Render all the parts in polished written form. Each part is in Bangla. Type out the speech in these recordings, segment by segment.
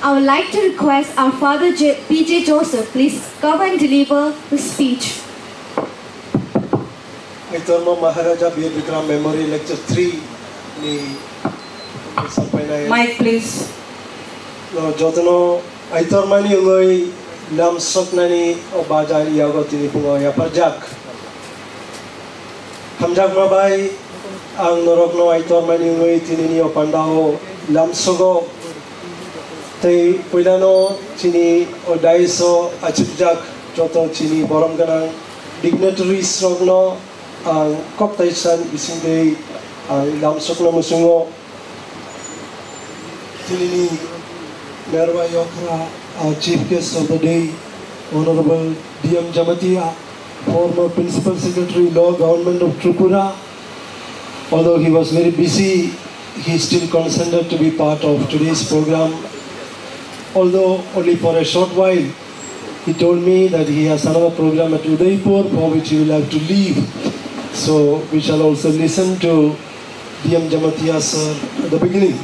I would like to request our Father P.J. Joseph, please come and deliver the speech. Aitorma Maharaja Bikram Memory Lecture-3 ni sampai na Mic please. no jotono Aitorma ni ungoi nam sok na ni obaja iago tini pungo ya parjak hamjak mabai ang norok no Aitorma ni ungoi tini ni opandao lam sogo tei puilano chini o daiso achujak joto chini borom ganang dignitaries rogno ang koptaisan isindei ang lamsok na musungo chini Merwa Yokra, our chief guest of the day, Honorable D.M. Jamatia, former Principal Secretary, Law Government of Tripura. Although he was very busy, he still consented to be part of today's program. Although only for a short while, he told me that he has another program at Udaipur for which he will have to leave. So we shall also listen to D.M. Jamatia sir at the beginning.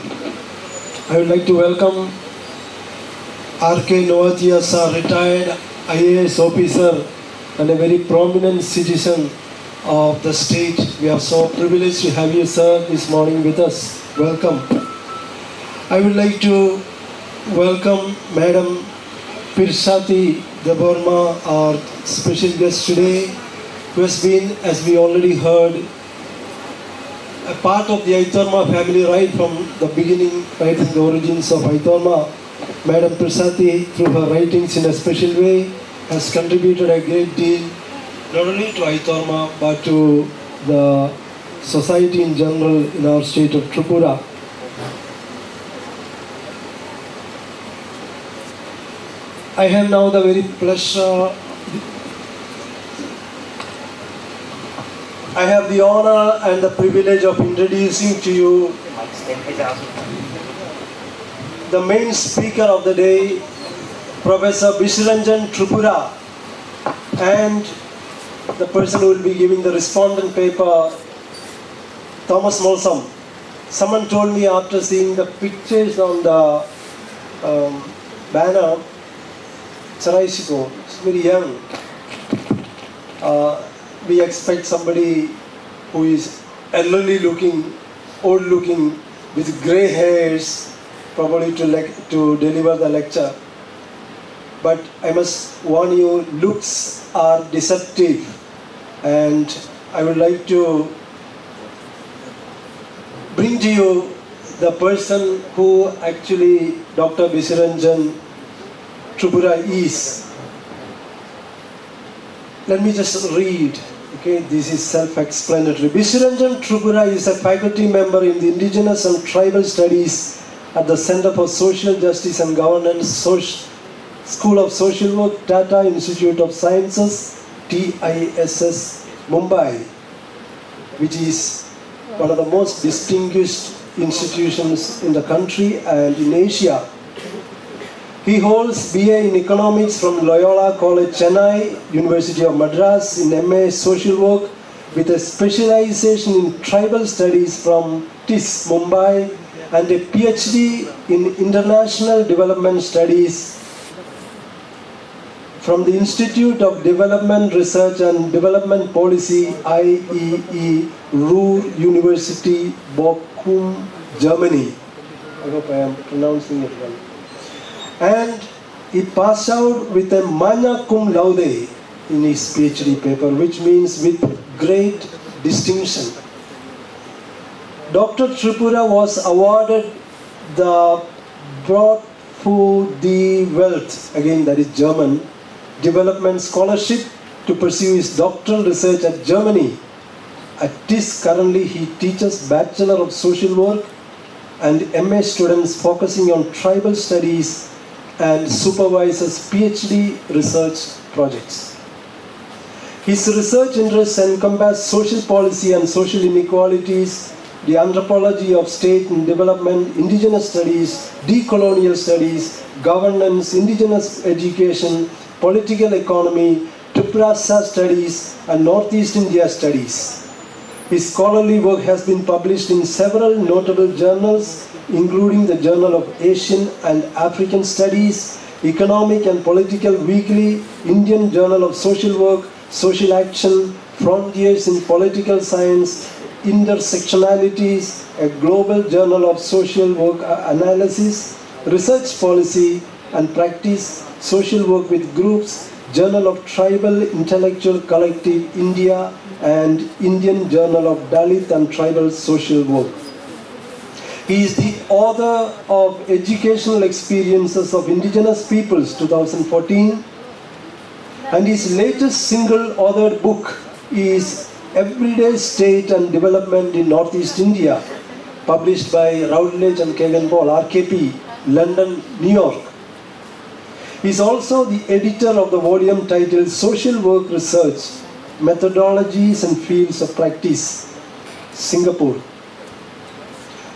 I would like to welcome R.K. Noatia sir, retired IAS officer and a very prominent citizen of the state. We are so privileged to have you sir this morning with us. Welcome. I would like to welcome Madam Pirsati Deborma, our special guest today, who has been, as we already heard, a part of the Aitorma family right from the beginning, right from the origins of Aitorma. Madam Pirsati, through her writings in a special way, has contributed a great deal, not only to Aitorma, but to the society in general in our state of Tripura. I have now the very pleasure, I have the honor and the privilege of introducing to you the main speaker of the day, Professor Bishiranjan Tripura, and the person who will be giving the respondent paper, Thomas Molsom. Someone told me after seeing the pictures on the banner, Charaishiko, it's very young. We expect somebody who is elderly looking, old looking, with grey hairs, probably to deliver the lecture. But I must warn you, looks are deceptive, and I would like to bring to you the person who actually Dr. Bishiranjan Tripura is. Let me just read. Okay, this is self-explanatory. Bishiranjan Tripura is a faculty member in the Indigenous and Tribal Studies at the Center for Social Justice and Governance, School of Social Work, Tata Institute of Sciences, TISS, Mumbai, which is one of the most distinguished institutions in the country and in Asia. He holds BA in Economics from Loyola College, Chennai, University of Madras, in MA Social Work with a specialization in Tribal Studies from TIS, Mumbai, and a PhD in International Development Studies from the Institute of Development Research and Development Policy, IEE, Ruhr University, Bochum, Germany. I hope I am pronouncing it well. And he passed out with a magna cum laude in his PhD paper, which means with great distinction. Dr. Tripura was awarded the Brot für die Welt, again that is German, development scholarship to pursue his doctoral research at Germany. At TIS currently he teaches Bachelor of Social Work and MA students focusing on tribal studies and supervises PhD research projects. His research interests encompass social policy and social inequalities, the anthropology of state and development, indigenous studies, decolonial studies, governance, indigenous education, political economy, Triprasa studies, and Northeast India studies. His scholarly work has been published in several notable journals, including the Journal of Asian and African Studies, Economic and Political Weekly, Indian Journal of Social Work, Social Action, Frontiers in Political Science, Intersectionalities, a Global Journal of Social Work Analysis, Research Policy and Practice, Social Work with Groups, Journal of Tribal Intellectual Collective India, and Indian Journal of Dalit and Tribal Social Work. He is the author of Educational Experiences of Indigenous Peoples 2014, and his latest single authored book is Everyday State and Development in Northeast India, published by Routledge and Kagan Ball, RKP, London, New York. He is also the editor of the volume titled Social Work Research, Methodologies and Fields of Practice, Singapore.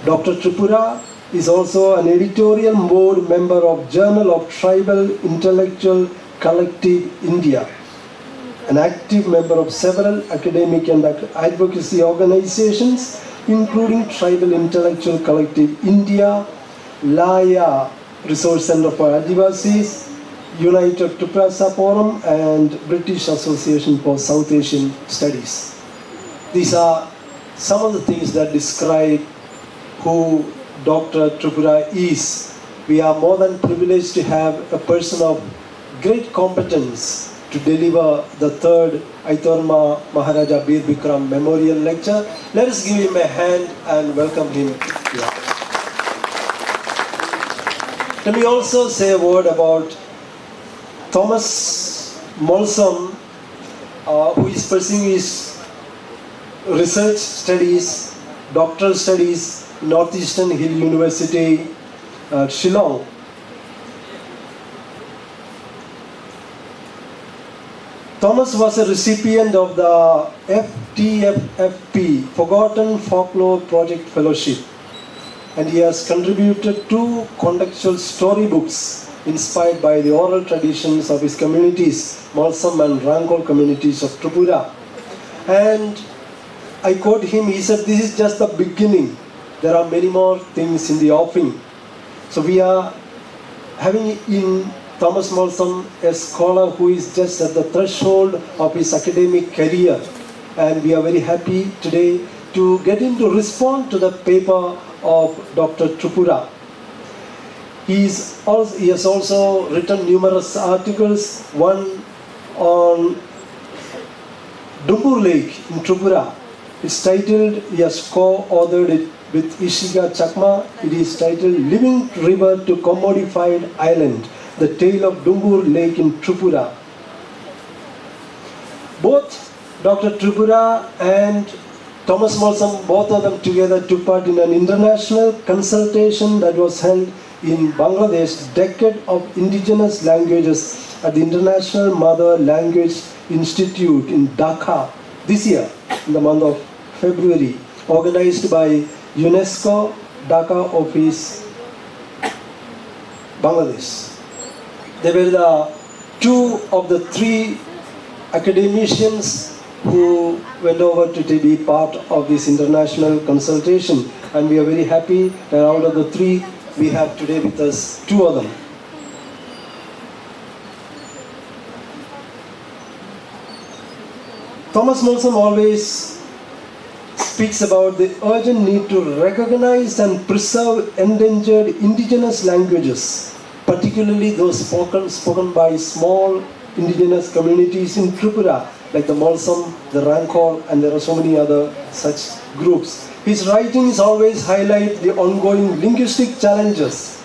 Dr. Tripura is also an editorial board member of Journal of Tribal Intellectual Collective India, an active member of several academic and advocacy organizations, including Tribal Intellectual Collective India, Laya Resource Center for Adivasis, United Triprasa Forum, and British Association for South Asian Studies. These are some of the things that describe who Dr. Tripura is. We are more than privileged to have a person of great competence to deliver the third Aitorma Maharaja Bir Bikram Memorial Lecture. Let us give him a hand and welcome him here. Let me also say a word about Thomas Molsom, who is pursuing his research studies, doctoral studies, Northeastern Hill University, Shillong. Thomas was a recipient of the FTFFP, Forgotten Folklore Project Fellowship, and he has contributed 2 contextual storybooks inspired by the oral traditions of his communities, Molsom and Rangol communities of Tripura. And I quote him, he said, "This is just the beginning. There are many more things in the offing." So we are having in Thomas Molsom a scholar who is just at the threshold of his academic career. And we are very happy today to get him to respond to the paper of Dr. Tripura. He has also written numerous articles, one on Dumbur Lake in Tripura. It's titled, he has co-authored it with Ishiga Chakma. It is titled Living River to Commodified Island, the Tale of Dumbur Lake in Tripura. Both Dr. Tripura and Thomas Molsom, both of them together took part in an international consultation that was held in Bangladesh, Decade of Indigenous Languages at the International Mother Language Institute in Dhaka this year, in the month of February, organized by UNESCO, Dhaka office, Bangladesh. They were the two of the three academicians who went over to be part of this international consultation, and we are very happy that out of the three we have today with us two of them. Thomas Molson always speaks about the urgent need to recognize and preserve endangered indigenous languages, particularly those spoken by small indigenous communities in Tripura, like the Molsum, the Rankor, and there are so many other such groups. His writings always highlight the ongoing linguistic challenges,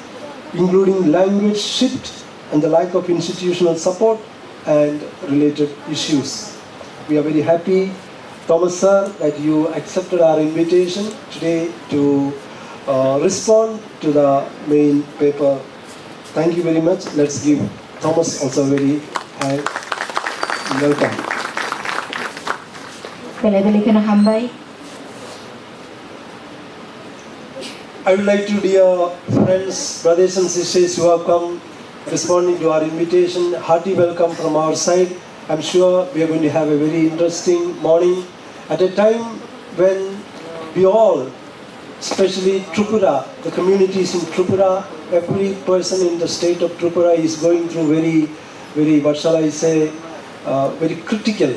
including language shift and the lack of institutional support and related issues. We are very happy, Thomas sir, that you accepted our invitation today to respond to the main paper. Thank you very much. Let's give Thomas also a very high welcome. I would like to, dear friends, brothers and sisters who have come responding to our invitation, hearty welcome from our side. I'm sure we are going to have a very interesting morning at a time when we all, especially Tripura, the communities in Tripura, every person in the state of Tripura is going through very, what shall I say, very critical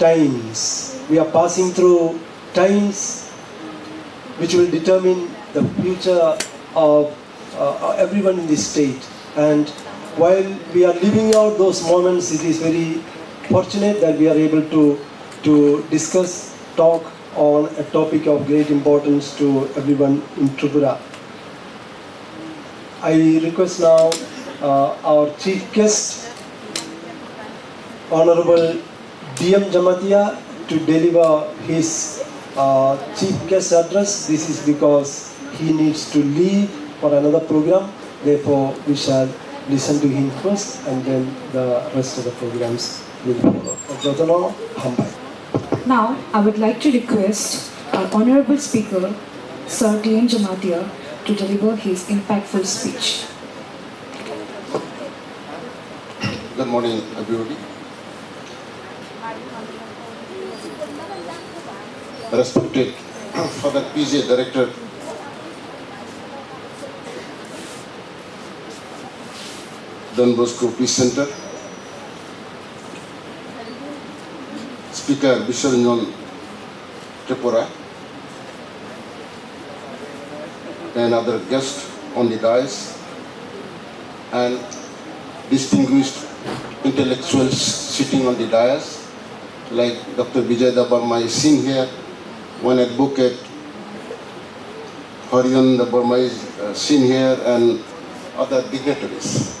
times. We are passing through times which will determine the future of everyone in this state. And while we are living out those moments, it is very fortunate that we are able to discuss, talk on a topic of great importance to everyone in Tripura. I request now our chief guest, Honorable DM Jamatia, to deliver his chief guest address. This is because he needs to leave for another program. Therefore, we shall listen to him first, and then the rest of the programs will follow. Now, I would like to request our Honorable Speaker, Sir D.M. Jamatia, to deliver his impactful speech. Good morning, everybody. Respected Father PJ Director, Don Bosco Peace Center, Speaker Bisharanjan Tripura, and other guests on the dais, and distinguished intellectuals sitting on the dais, like Dr. Vijay Burma is seen here, one advocate, Harian Burma is seen here, and other dignitaries.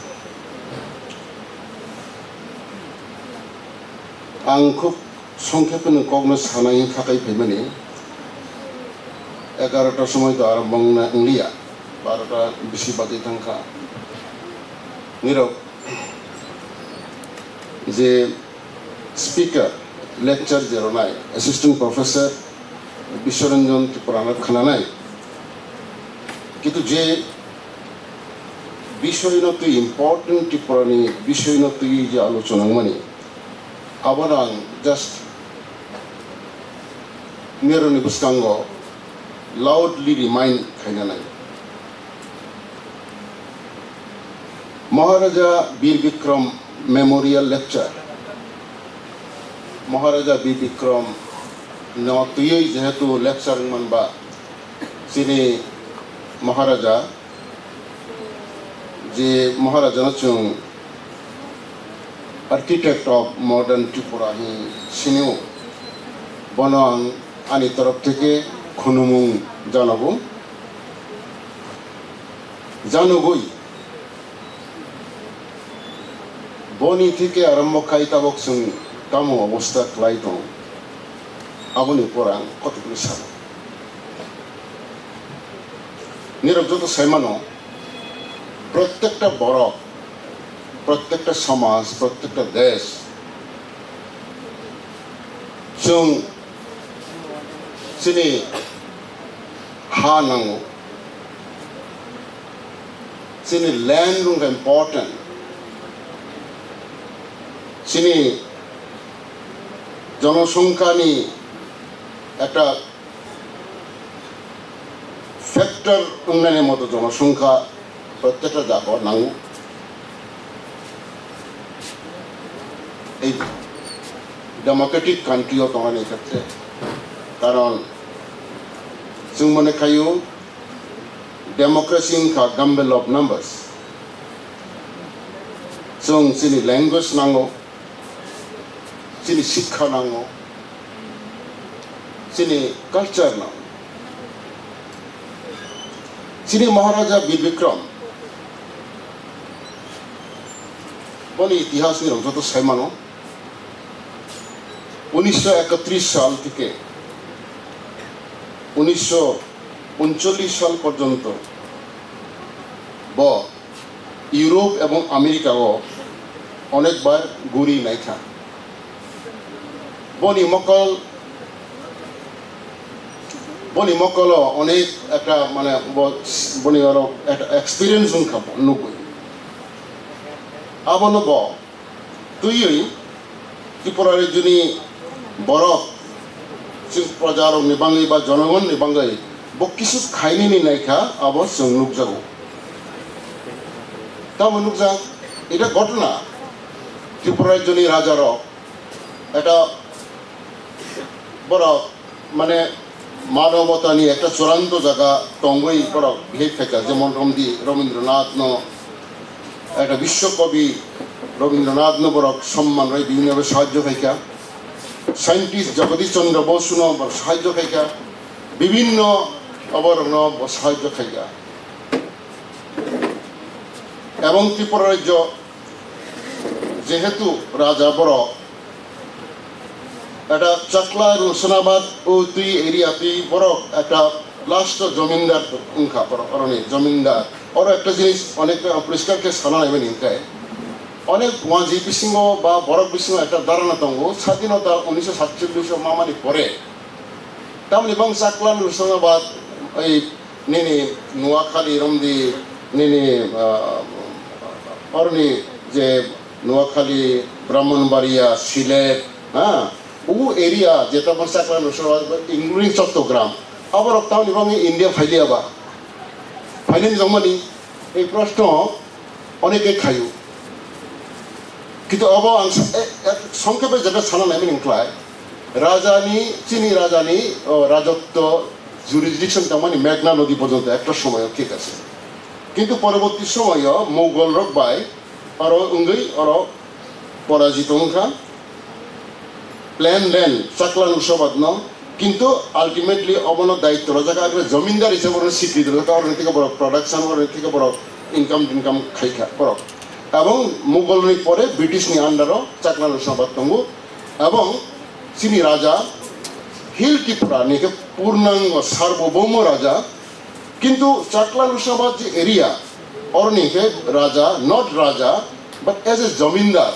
आं खूब संक्षेपे कगनो सानायनि थाखाय फैमानि 11टा समय तो आरम्भ नंलिया 12टा बिसि बाजै थांखा निरव जे स्पीकर लेक्चर जेरनाय असिस्टेंट प्रोफेसर बिश्वरंजन त्रिपुराना खोनानाय किन्तु जे বিষয়নতো ইম্পর্টেন্ট ত্রিপুরানি বিষয়নতো যে আলোচনা মানে আবার আং জাস্ট মেরনি বুস্কাঙ্গ লাউডলি রিমাইন্ড খাইনানাই মহারাজা বীর বিক্রম মেমোরিয়াল লেকচার মহারাজা বীর বিক্রম নতুই যেহেতু লেকচার মানবা যিনি মহারাজা যে মহারাজা নচুং architect of modern Tripura হি সিনিও বনাং আনি তরফ থেকে খুনুমুং জানাবই বনি থেকে আরম্ভ খাইতাবক जों কামো অবস্থা ক্লাই দं আবনি পরাং কতগুলো সাল নিরব যত সাইমানো প্রত্যেকটা বড় প্রত্যেকটা সমাজ প্রত্যেকটা দেশ जों जोंनि हा नांगौ जोंनि ল্যান্ড इम्पर्टेन्ट চিনি জনসংখ্যা নি একটা ফ্যাক্টর উন্নয়নের মতো জনসংখ্যা প্রত্যেকটা জায়গা নাঙ্গু এই ডেমোক্রেটিক কান্ট্রিও তোমার এই ক্ষেত্রে কারণ जों मने खायो डेमोक्रेसी का गम्बल ऑफ नंबर्स जों चिनि लैंग्वेज नांगौ चिनि शिक्षा नांगौ चिनि कल्चर नांगौ चिनि महाराजा वीर विक्रम बनी इतिहास नि रंजतो सायमानो 1931 साल থেকে 1939 সাল পর্যন্ত ইউরোপ এবং আমেরিকাও অনেকবার ঘুরি নাইখা বনি মকল অনেক একটা মানে বনি আরো একটা এক্সপিরিয়েন্স উনখাব নুকুই আবনো তুই ত্রিপুরার জন্য বরফ प्रजार निबांगै बा जनगण निबांगै बकिसु खाइनि नायखा आबो जों नुकजागौ ता नुकजा এটা ঘটনা ত্রিপুরার জন্য রাজার এটা বড় মানে মানবতা নিয়ে একটা চূড়ান্ত জায়গা টঙ্গই বড় ভেদ থেকে যেমন রবীন্দ্রনাথ একটা বিশ্বকবি রবীন্দ্রনাথ বড় সম্মান রয় বিভিন্নভাবে সাহায্য খাইকা সাইন্টিস্ট জগদীশ চন্দ্র বসু সাহায্য খাইকা বিভিন্ন অবরণ সাহায্য খাইকা এবং ত্রিপুরা রাজ্য যেহেতু রাজা বড় একটা চাকলা রোশনাবাদ ও তুই এরিয়া তুই বড় একটা লাস্ট জমিনদার উনখা বড় অরণে জমিনদার ওর একটা জিনিস অনেক পরিষ্কারকে সানা নেবেন ইনকায় অনেক ওয়াজি বিসিংহ বা বরফ বিসিংহ একটা ধারণা তঙ্গ স্বাধীনতা 1947 মামানি পরে তামনি বাং চাকলান রোশনাবাদ এই নেনে নোয়াখালী রমদি নেনে অরণি যে নোয়াখালী ব্রাহ্মণবাড়িয়া সিলেট হ্যাঁ ও এরিয়া যেটা আমার চাকলান রোশনাবাদ ইনক্লুডিং চট্টগ্রাম আবার তামনি বাং ইন্ডিয়া ফাইলিয়াবা ফাইলেন জমানি এই প্রশ্ন অনেকে খায়ু কিন্তু সংক্ষেপে যেটা ছাড়া নেবেন ইনক্লায় রাজানি চিনি রাজানি রাজত্ব জুরিসডিকশন তেমনি মেঘনা নদী পর্যন্ত একটা সময় ঠিক আছে কিন্তু পরবর্তী সময় মোগল রকবাই আরো উঙ্গই আরো পরাজিত উনখা প্ল্যান লেন চাকলান উৎসবাদ কিন্তু আলটিমেটলি অবন দায়িত্ব রাজাকে আগে জমিনদার হিসেবে স্বীকৃতি দিল কারণ থেকে বড় প্রোডাকশন থেকে বড় ইনকাম খাইখা বড় এবং মুঘলনি পরে ব্রিটিশনি আন্ডারও চাকলান উৎসবাদ তঙ্গু এবং চিনি রাজা হিল ত্রিপুরা নিকে পূর্ণাঙ্গ সার্বভৌম রাজা কিন্তু চাকলান উৎসবাদ যে এরিয়া অরনিকে রাজা নট রাজা বাট এজ এ জমিনদার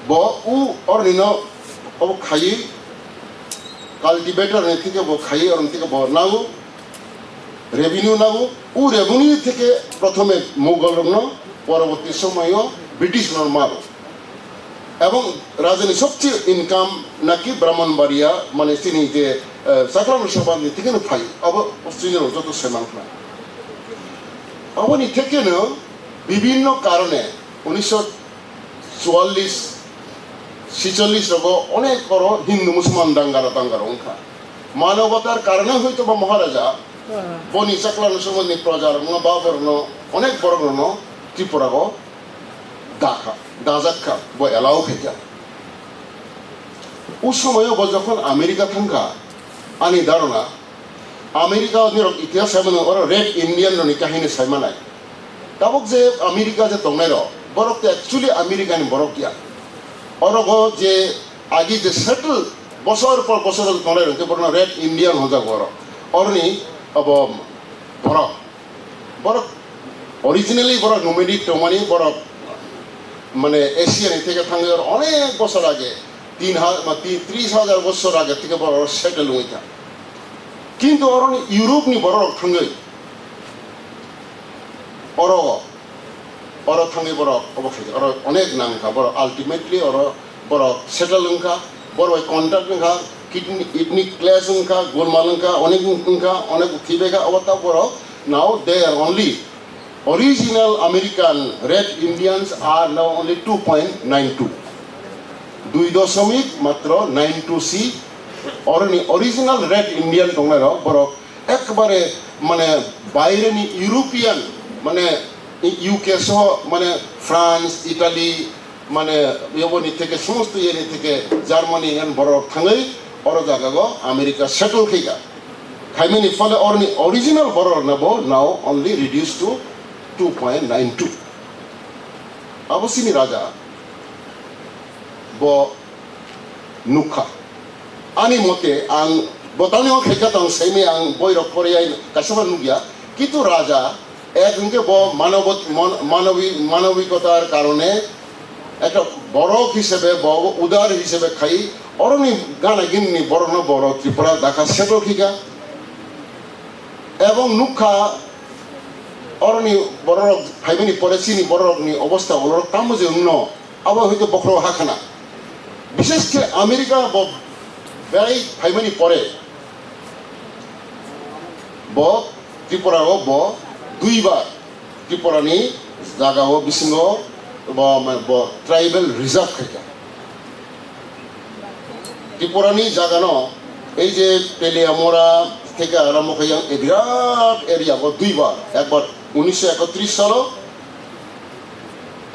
ব উ অরনিন ও খাই কাল্টিভেটর থেকে খাই অরন থেকে নাগু রেভিনিউ নাগু ও রেভিনিউ থেকে প্রথমে মুঘল পরবর্তী সময়ও ব্রিটিশ মারো এবং রাজধানী সবচেয়ে ইনকাম নাকি ব্রাহ্মণবাড়িয়া মানে চিনি যে চাকলান উৎসবাদ থেকে ফাই অস্ট্রেলিয়ার যত সেমাংলা অবনি থেকে বিভিন্ন কারণে 1944-46 রোগ অনেক বড় হিন্দু মুসলমান দাঙ্গার অংখা মানবতার কারণে হয়তো বা মহারাজা বনি চাকলান উৎসবাদ প্রজার বাবর্ণ অনেক বড় ত্রিপুরাগ দাজাক্ষা ব এলাও খাইকা ও সময় যখন আমেরিকা থাকা আনি ধারণা আমেরিকা ইতিহাস সাইমান ওরা রেড ইন্ডিয়ান কাহিনী সাইমানায় তাবক যে আমেরিকা যে দমের বরফ অ্যাকচুয়ালি আমেরিকানি বরফ গিয়া অরগ যে আগে যে সেটেল বছর পর বছর দমের রেড ইন্ডিয়ান হজা বরফ অরনি বরফ অরিজিনালি বড় নোমেডিক টোমানি বড় মানে এশিয়ান থেকে থাঙ্গে অনেক বছর আগে 30,000 বছর আগে থেকে বড় সেটেল হইতা কিন্তু অরণ ইউরোপ নি বড় থাঙ্গে Oro thangi borok obokhe oro onek nangka borok ultimately oro borok settle ngka borok contract ngka kidney ethnic class ngka golmal ngka onek thibeka obata borok now they are only original American red Indians are now only 2.92 2.92 matro 92C original red Indian tonglero borok ekbare মানে বাইরে নি ইউরোপিয়ান মানে ইউকে সহ মানে ফ্রান্স ইতালি মানে ইউনি থেকে সমস্ত ইয়ে থেকে জার্মানি এন বড় থাঙ্গাই বড় জায়গা আমেরিকা সেটল খেগা খাইমেনি ফলে অরিজিনাল বড় নেব নাও অনলি রিডিউস টু 2.92 অবসিনি রাজা ব নুখা আনি মতে আং বতানি ও খেকা তং সেমে আং বইরক পরিয়াই কাসবা নুগিয়া কিন্তু রাজা একজনকে মানবিকতার কারণে একটা বড় হিসেবে উদার হিসেবে খাই অরণি গানা গিন্নি বড় না বড় ত্রিপুরা দেখা সেটো খিকা এবং নুখা অরণি বড় ফাইমিনি পরে চিনি বড় রকনি অবস্থা অলরক তামুজে উন্ন আবার হয়তো বক্র হাখানা বিশেষ করে আমেরিকা বেড়াই ফাইমিনি পরে ব ত্রিপুরাও ব দুইবার ত্রিপুরানি জায়গাও বিসিঙ্গ ট্রাইবেল রিজার্ভ খাইকা ত্রিপুরানি জায়গানো এই যে তেলিয়ামোড়া থেকে আরম্ভ খাইয়া বিরাট এরিয়া দুইবার একবার 1931 সাল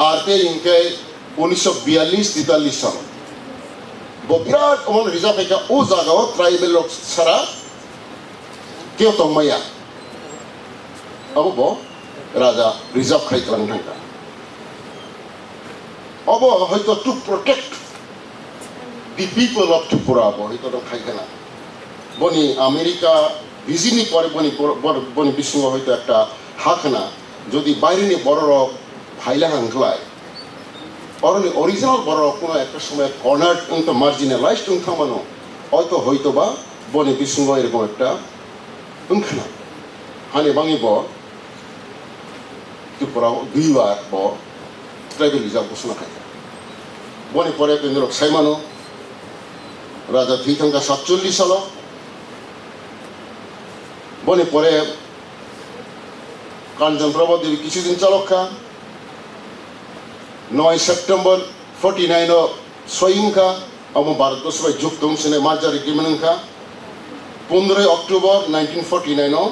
আর ইনকে 1942-43 সাল বিরাট আমার রিজার্ভ খাইকা ও জায়গাও ট্রাইবেল লোক ছাড়া কেউ তো মাইয়া অব রাজা রিজার্ভ খাইতলাম ঢাকা অব হয়তো to protect the people of Tripura হয়তো খাইখানা বনি আমেরিকা বিজিনি পরে বনি বিষ্ণু হয়তো একটা হাকনা যদি বাইরে নিয়ে বড় রক ফাইলা হাংলায় অরণি অরিজিনাল বড় কোনো একটা সময় কর্নার মার্জিনালাইজড থামানো হয়তো বা বনি বিষ্ণু এরকম একটা 응크나 하니 방이 뭐 त्रिपुराव दुईबार ब ट्राइबल रिजार्व घोषणा खाइया बने परे केन्द्रक साइमानो राजा थैथांगा 47 साल बने परे कांचनप्रभा देवी কিছুদিন চালকা 9 সেপ্টেম্বর 49 সইংকা আম ভারতবর্ষে যুক্ত অংশে মার্জারি কিমনংকা 15 অক্টোবর 1949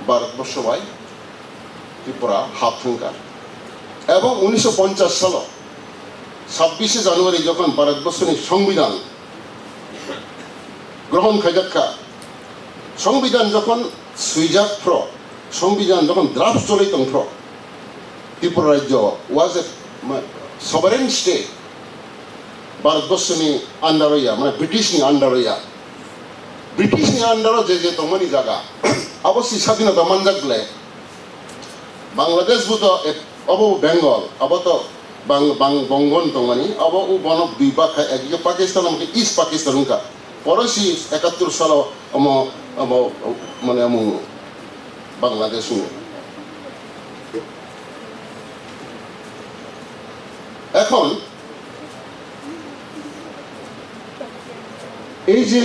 ভারতবর্ষবাই ত্রিপুরা হাফথঙ্কা এবং 1950 সাল 26 জানুয়ারি যখন ভারতবর্ষের সংবিধান গ্রহণ খাইজাক্কা সংবিধান যখন সুইজাক সংবিধান যখন ড্রাফট চলিত ত্রিপুরা রাজ্য ওয়াজ এ সভারেন স্টেট ভারতবর্ষের আন্ডার হইয়া মানে ব্রিটিশনি আন্ডার হইয়া ব্রিটিশনি আন্ডারও যে তোমানি জায়গা অবশ্যই স্বাধীনতা মানজাকলে বাংলাদেশ বুত অব বেঙ্গল অব তো বঙ্গন তোমানি অব ও বনক দুই বাখা একদিকে পাকিস্তান আমাকে ইস্ট পাকিস্তান উনকা পরশি 71 সাল মানে বাংলাদেশ এখন এই যে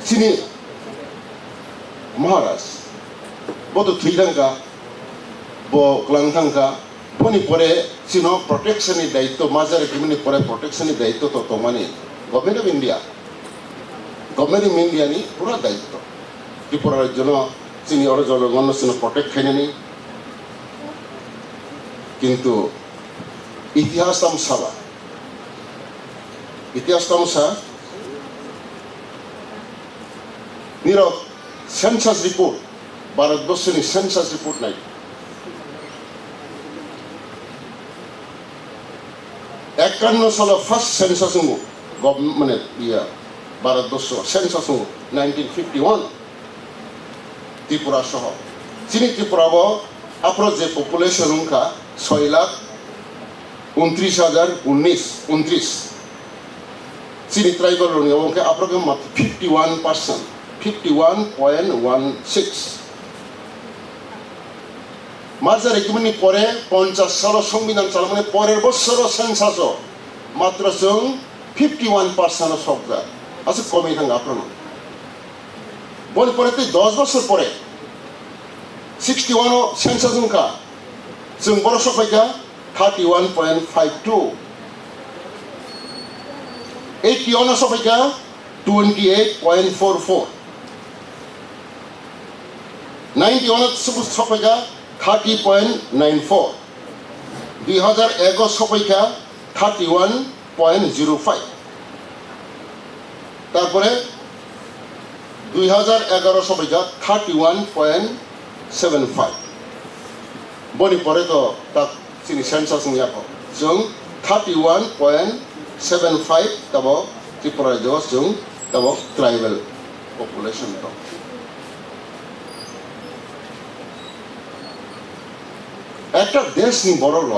চিনি মহারাজ বতো থুইলাঙ্কা ব ক্লাংথাঙ্কা বনি পরে চিনো প্রোটেকশনের দায়িত্ব মাজারে কিমনি পরে প্রোটেকশনের দায়িত্ব তো মানে গভর্নমেন্ট অফ ইন্ডিয়া নি পুরা দায়িত্ব ত্রিপুরার জন্য চিনি ওর জনগণ প্রোটেক্ট খাইনি কিন্তু ইতিহাস তামসাবা ইতিহাস তামসা নিরব সেন্সাস রিপোর্ট ভারতবর্ষের সেন্সাস রিপোর্ট নাই 51 সাল ফার্স্ট সেন্সাস মানে ভারতবর্ষ সেন্সাস 1951 ত্রিপুরা সহ চিনি ত্রিপুরা আপনার যে পপুলেশন উনকা 6,29,029 চিনি ট্রাইবাল রঙে আপনাকে মাত্র 51% 51.16 마르자 레기문이 পরে 50 সাল সংবিধান চালু মানে পরের বছর সেন্সাস মাত্র जों 51% সবজা আছে কমে থাকা আপনার বল পরে 10 বছর পরে 61 সেন্সাস কা जों বড় সফাইকা 31.52 81 সফাইকা 28.44 91 সফাইকা 30.94 2011 সফাইকা 31.05 তারপরে 2011 সফাইকা 31.75 বনি পরে তো তা চিনি সেন্সাস নিয়া जों 31.75 तब त्रिपुरा जों तब ट्राइबल पपुलेशन तो একটা দেশ নি বড় ল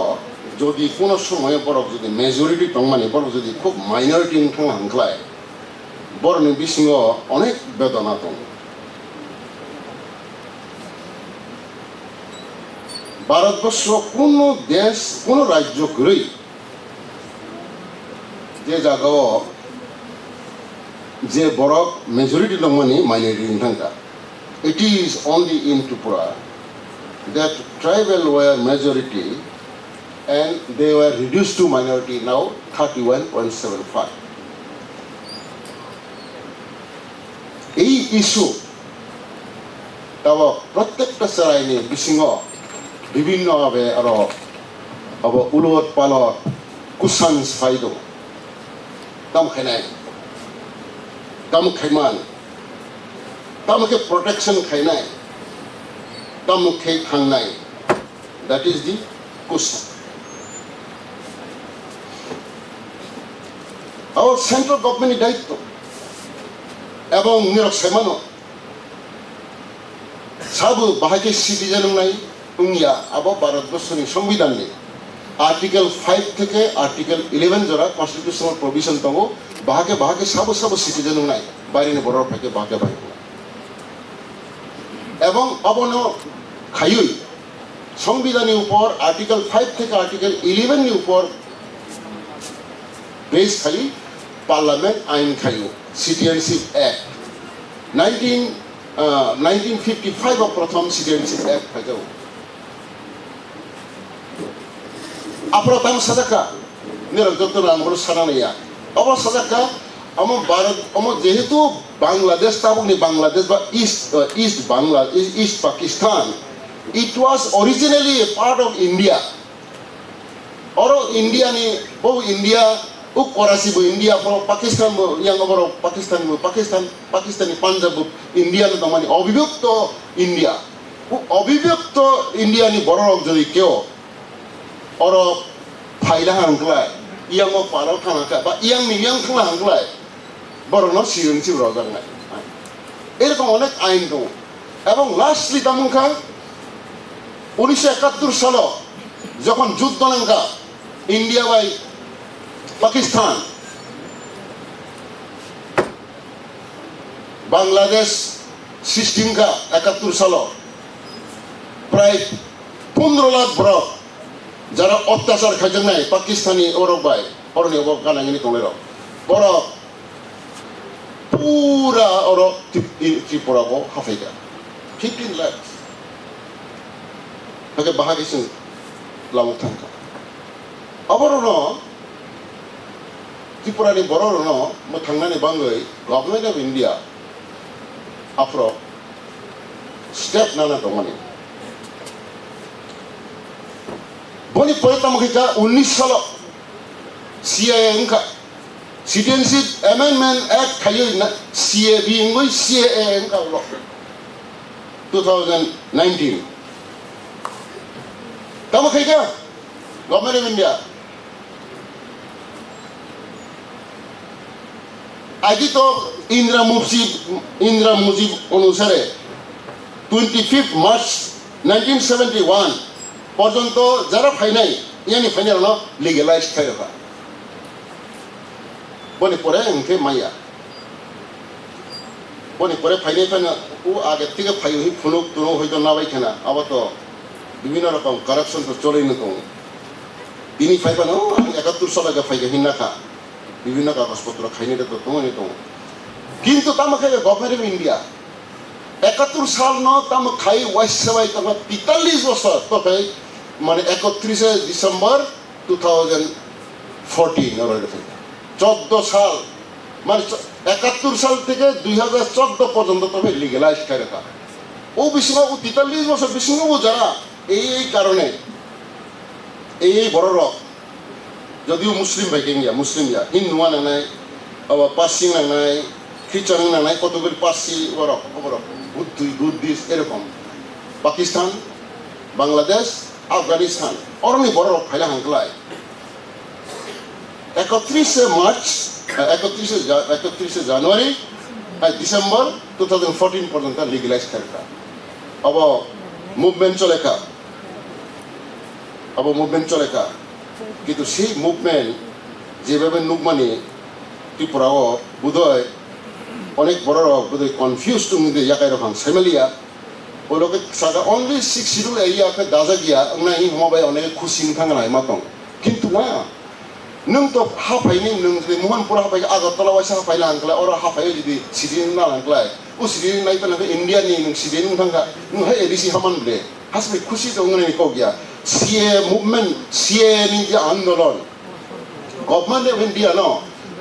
যদি কোন সময় বড় যদি মেজরিটি টংমানি বড় যদি খুব মাইনরিটি থাং হাংখ্লায় বড়নি বিসিং অনেক বেদনা দं ভারতবর্ষ কোন দেশ কোন রাজ্য গড়ই যে জায়গাও যে বড় মেজরিটি টংমানি মাইনরিটি থাংকা it is only in Tripura that tribal were majority and they were reduced to minority now 31.75 এই ইস্যু তব প্রত্যেকটা সরাইনি বিসিং বিভিন্ন ভাবে আর অব উলট পালট কুসান ফাইদ তাম খাইনাই তাম খাইমান তামকে প্রোটেকশন খাইনাই তামকে খাংনাই দ্যাট ইজ দি কুসান আওয়ার সেন্ট্রাল গভর্নমেন্টের দায়িত্ব এবং নিরক্ষেমানো সাবু বাহাকে সিটিজেন নাই উংয়া আবো ভারতবর্ষনি সংবিধান নেই আর্টিকেল 5 থেকে আর্টিকেল 11 জরা কনস্টিটিউশনাল প্রভিশন দङ বাহাকে সাবু সিটিজেন নাই বাইরেনি বড় ফাইকে বাহাকে বাই এবং অবন খাইই সংবিধানের উপর আর্টিকেল 5 থেকে আর্টিকেল 11 নি উপর বেস খালি পার্লামেন্ট আইন খাইও সিটিজেনশিপ অ্যাক্ট 1955 প্রথম সিটিজেনশিপ অ্যাক্ট খাইও আপনার তাম সাজাকা নিরন্তর আমরা সানানিয়া অবর সাজাকা আমার ভারত আমার যেহেতু বাংলাদেশ তাবুকনি বাংলাদেশ বা east Bangla east Pakistan it was originally a part of India or India ni বহু ইন্ডিয়া ও করাচি বো ইন্ডিয়া বো পাকিস্তান বো ইয়াং বড় পাকিস্তানি পাঞ্জাব ইন্ডিয়ান তো মানে অবিভক্ত ইন্ডিয়া ও অবিভক্ত ইন্ডিয়া নি বড় যদি কেউ অর ফাইলা হাংলায় ইয়াং পারাও থানাকা বা ইয়াং থানা হাংলায় বড় ন সিরিঞ্চি রজাং নাই এরকম অনেক আইন দङ এবং লাস্টলি তামুখা 1971 সাল যখন যুদ্ধ নাঙ্গা ইন্ডিয়া বাই পাকিস্তান বাংলাদেশ সিস্টিংকা 71 সাল প্রায় 15 লাখ বড় যারা অত্যাচার খাইছেন নাই পাকিস্তানি ওরক বাই অরণি অবক গানাঙ্গিনি তোলের বড় পুরা ওর ত্রিপুরাবো হাফাইকা 15 লাখ তাকে বাহাগিসিং লামুক থাঙ্কা আবারও ত্রিপুরানি বড় থাংনানি বাঙ্গই গভর্নমেন্ট অফ ইন্ডিয়া আফ্র স্টেপ নানা দমানি বনি পরে তামুখিকা 19 সাল সিএএ এংকা সিটিজেনশিপ অ্যামেন্ডমেন্ট অ্যাক্ট খাইই না সিএ বিংগই সিএএ এংকা 2019 তামুখিকা গভর্নমেন্ট অফ ইন্ডিয়া আজি তো ইন্দিরা মুজিব অনুসারে 25 মার্চ 1971 পর্যন্ত যারা ফাইনাই ইয়ানি ফাইনাল ন লিগেলাইজ খাইবা বনি পরে এনকে মাইয়া বনি পরে ফাইনাই ও আগে থেকে ফাইহি ফুনুক তুনো হইতো না বাইখানা আবার তো বিভিন্ন রকম কারাপশন তো চলেই নতুন তিনি ফাইবানো 71 সালে ফাইগে হিন্নাখা বিভিন্ন কাগজপত্র খাইনি তো তোমারই তো কিন্তু তামা খাই গভর্নমেন্ট অফ ইন্ডিয়া 71 সাল ন তামা খাই ওয়াইস সেবাই তামা 43 বছর তো খাই মানে 31 ডিসেম্বর 2014 14 সাল মানে 71 সাল থেকে 2014 পর্যন্ত তবে লিগেলাইজ করে রাখা ও বিশ্বমা ও 43 বছর বিশ্বমা যারা এই কারণে এই বড় রক যদিও মুসলিম ভাইকিংয়া মুসলিম ইয়া হিন্দুয়া নানাই আবার পার্সি নানাই খ্রিস্টান নানাই কতগুলি পার্সি বড় বুদ্ধিস্ট এরকম পাকিস্তান বাংলাদেশ আফগানিস্তান অরণি বড় রক ফাইলা হাঙ্কলায় 31 মার্চ 31 জানুয়ারি ডিসেম্বর 2014 পর্যন্ত লিগেলাইজ করে अब মুভমেন্ট চলে কা কিন্তু সেই মুভমেন্ট যেভাবে নুকমানি ত্রিপুরাও বোধহয় অনেক বড় বোধহয় কনফিউজ তুমি ইয়াকাই রকম ফ্যামিলিয়া ওই লোকে সাদা অনলি 6 শিডিউল এরিয়াকে দাজা গিয়া না এই মবাই অনেক খুশি থাঙ্গানাই মাতং কিন্তু না নং তো হাফাইনি নং যদি মোহনপুর হাফাই আগরতলা ওয়াইসা হাফাইলা আঙ্কলা ওরা হাফাই যদি সিডিউল না আঙ্কলায় ও সিডিউল নাই তো না ইন্ডিয়া নি নং সিডিউল থাঙ্গা নং হে এডিসি হামান বলে হাসবে খুশি তো ngani ko gya CA movement CA ni যে আন্দোলন গভর্নমেন্ট অফ ইন্ডিয়া ন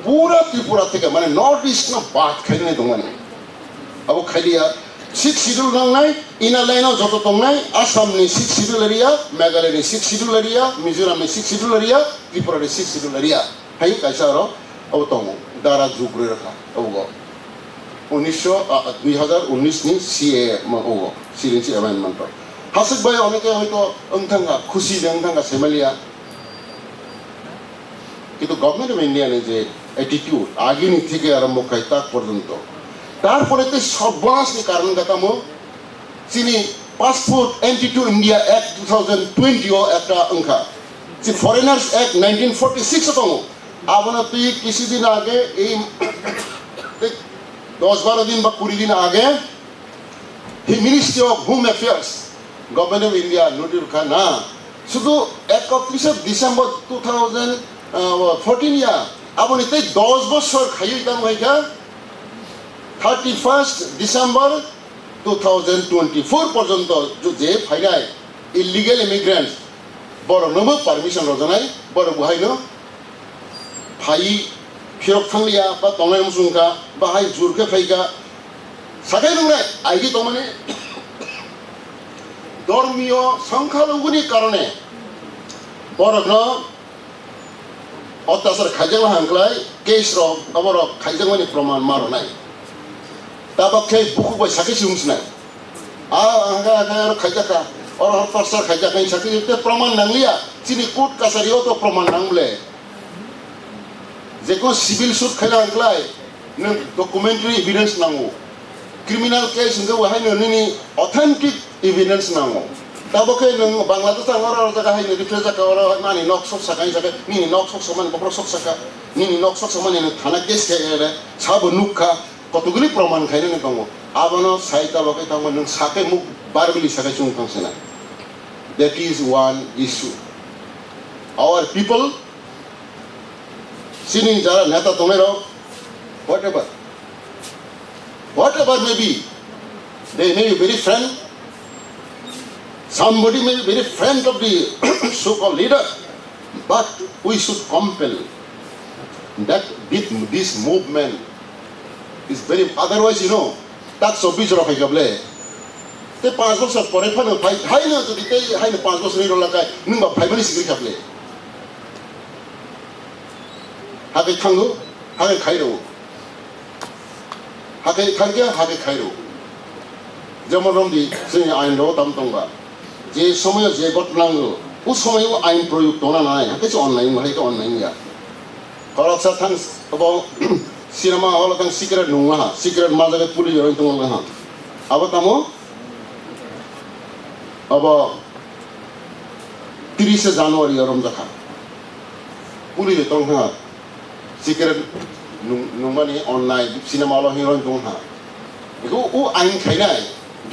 পুরা ত্রিপুরা থেকে মানে নর্থ ইস্ট না বাদ খাইনে দংমানি আবো খাইলিয়া 6 শিডিউল নাংনাই ইনালাইন যত তংনাই আসামনি 6 শিডিউল এরিয়া মেঘালয়নি 6 শিডিউল এরিয়া মিজোরামনি 6 শিডিউল এরিয়া ত্রিপুরানি 6 শিডিউল এরিয়া হাই কাইসার অব তং দারা জুগ্রে রাখা অবগ 2019 নি CA অবগ সিরিঞ্চি অ্যামেন্ডমেন্ট হাসিক ভাই অনেকে হয়তো অংথাঙ্গা খুশি অংথাঙ্গা সেমালিয়া কিন্তু গভর্নমেন্ট অফ ইন্ডিয়া যে অ্যাটিটিউড আগিনি থেকে আরম্ভ খাই তাক পর্যন্ত তারপরে তো সর্বনাশনি কারণ দেখামো চিনি passport entry to India act 2020 ও একটা অংখা যে ফরেনার্স অ্যাক্ট 1946 তম আবনা তুই কিছুদিন আগে এই 10-12 দিন বা 20 দিন আগে ministry of home affairs government of India নোটিফ না শুধু 31 ডিসেম্বর 2014 ইয়া আপনি তাই 10 বছর খাইয়ে দাম হইকা 31 ডিসেম্বর 2024 পর্যন্ত যে ফাইনাই ইলিগেল ইমিগ্রেন্টস বড় নব পারমিশন রজনাই বড় বুহাইনো ফাই ফিরক থাংলিয়া বা তংনাই মুসুংকা বা হাই জুরকে ফাইকা সাকাই নংরাই আইগি তো মানে ধর্মীয় সংখ্যালঘুনির কারণে বড় অত্যাচার খাইজাং হাঙ্কলাই কেস রক আবার খাইজাংমানি প্রমাণ মারো নাই তাবাকে বুকুবাই সাকি সিউমস নাই আর খাইজাকা আর অত্যাচার খাইজাকাই সাকি প্রমাণ নাংলিয়া চিনি কোর্ট কাছারিও তো প্রমাণ নাংলে যে কোনো সিভিল সুট খাইলা হাঙ্কলাই নং ডকুমেন্টারি এভিডেন্স নাঙ্গো ক্রিমিনাল কেস নঙ্গে ওহাইনো নিনি অথেন্টিক এভিডেন্স নাঙ্গো তাবকে নং বাংলাদেশ আঙর জায়গা হাই রিফ্রেজ জায়গা ওরা মানি নক সব সাকাই সাকা নিনি নক সব সমান বকর সব সাকা নিনি নক সব সমান থানা কেস খেলে সাব নুখা কতগুলি প্রমাণ খাইনে নে দङ আবনো সাইতা বকে দङ নং সাকে মুখ বারগুলি সাকাই চুং থাংছে না that is one issue our people সিনি যারা নেতা তোমেরও whatever may be they may be very friend somebody may be very friend of the so-called leader but we should compel that this movement is very otherwise you know that's so bizarre of a te 5 বছর পরে ফানো ভাই হাই না যদি তে হাই না 5 বছর নিরো লাগায় নিবা ভাইবানি সিগরি খাবলে হাগে থাঙ্গো হাগে খাইরো হাগে থাঙ্গিয়া হাগে খাইরো যেমন রমদি जोंनि আইনও দাম দंगा যে সময় যে ঘটনাঙ্গো ও সময় আইন প্রয়োগ তোনা নাই হাকে অনলাইন মাইকে অনলাইন ইয়া করকসা থাং এবং সিনেমা হল থাং সিক্রেট নুঙা সিক্রেট মাজাকে পুলিশ রই দंगा হা আবার তামো আবার 30 জানুয়ারি আরম দেখা পুলিশ দंगा সিক্রেট নুমানি অনলাইন সিনেমা হল হিরোইন দंगा ও আইন খাইনাই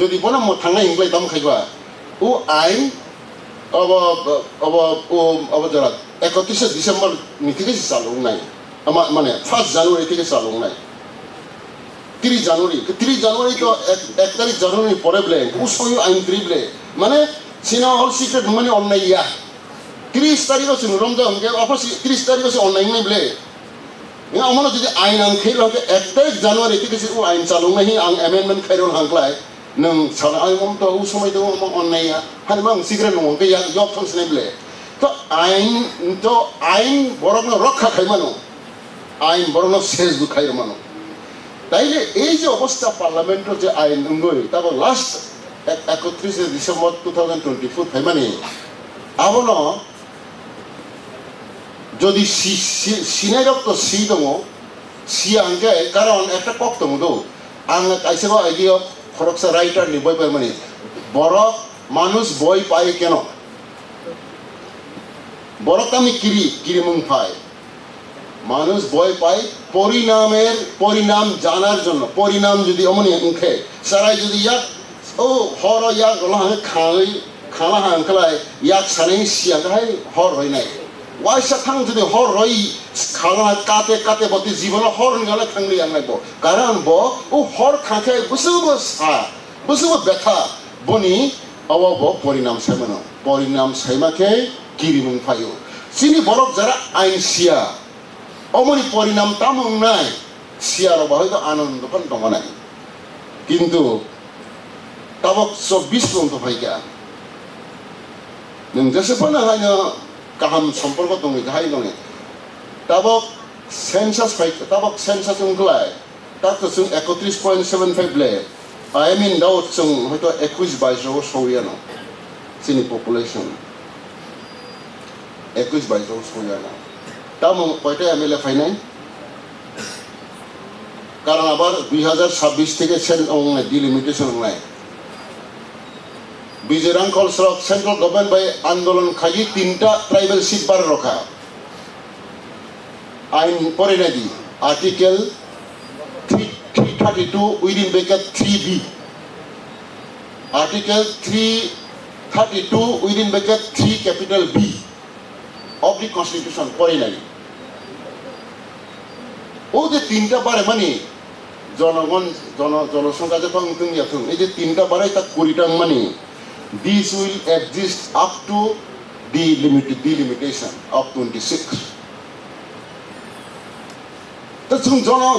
যদি বনা মো থাঙ্গাই ইংলাই দাম খাইবা ও আইন যারা 31 ডিসেম্বর থেকে চালু নাই মানে 1 জানুয়ারি থেকে চালু নাই 30 জানুয়ারি তো 1 তারিখ জানুয়ারি পরে বলে উসয় আইন বলে মানে সিনা হল সিক্রেট মানে অন্যায় ইয়া 30 তারিখ আছে রমজান কে অফিস 30 তারিখ আছে অন্যায় নাই বলে আমার যদি আইন আং খেয়ে 1 তারিখ জানুয়ারি থেকে আইন চালু নাই আং অ্যামেন্ডমেন্ট খাইরন হাंख्लाय नों साल आइ मम तो उ समय दङ मम अननाया हानि मा सिग्रेट नङ के जब थांसनाय बले तो आइन बरनो रक्षा खाइमानो आइन बरनो सेज बुखाइर मानो তাইলে এই যে অবস্থা পার্লামেন্টের যে আইন নঙ্গই তারপর লাস্ট 31 ডিসেম্বর 2024 ফাইমানি আবন যদি সিনাই রক্ত সি দङ সি আঙ্কে কারণ একটা পক্তম দো আং কাইসেবা আইডিয়া খরকসা রাইটার নি বই পাই মানে বড় মানুষ বই পায় কেন বড় তামি কিরি মুং পায় মানুষ বই পায় পরিণাম জানার জন্য পরিণাম যদি অমনি উঠে সারাই যদি ইয়াক ও হর ইয়াক খালা হাংখালাই ইয়াক সানাই সিয়াকাই হর হয় নাই ওয়াইসা থাং যদি হর রই খালা কাতে বতি জীবন হর গালে থাংলি আংলাইব কারণ ব ও হর খাকে বুসুবো সা বুসুবো ব্যথা বনি অব পরিণাম সাইমাকে কিরিমুং ফায়ু চিনি বরফ যারা আইন সিয়া অমনি পরিণাম তামুং নাই সিয়ার হয়তো আনন্দ পান দङ নাই কিন্তু তাবক 24 পর্যন্ত ফাইকা नों जेसेबां हायनो गाहाम सम्पर्क दङ गाहाय दङ ताबक सेन्सास उंखलाय ताको जों 31.75 ले I mean दाउ जों हयतो 21-22 सौयानो जोंनि पपुलेशन 21-22 सौयानो तामो কয়টা এমএলএ ফাইনাই কারণ আবার 2026 থেকে ডিলিমিটেশন নাই বিজেরাং কলসরক সেন্ট্রাল গভর্নমেন্ট বাই আন্দোলন খাই 3টা ট্রাইবাল সিট বার রাখা আইন পরে নাদি article 332 within bracket 3b article 332 within bracket 3 capital b of the constitution পরে নাদি ও যে 3টা বারে মানে জনসংখ্যা যখন এই যে 3টা বারে তা 20টা মানে this will exist up to the delimitation of 26 তো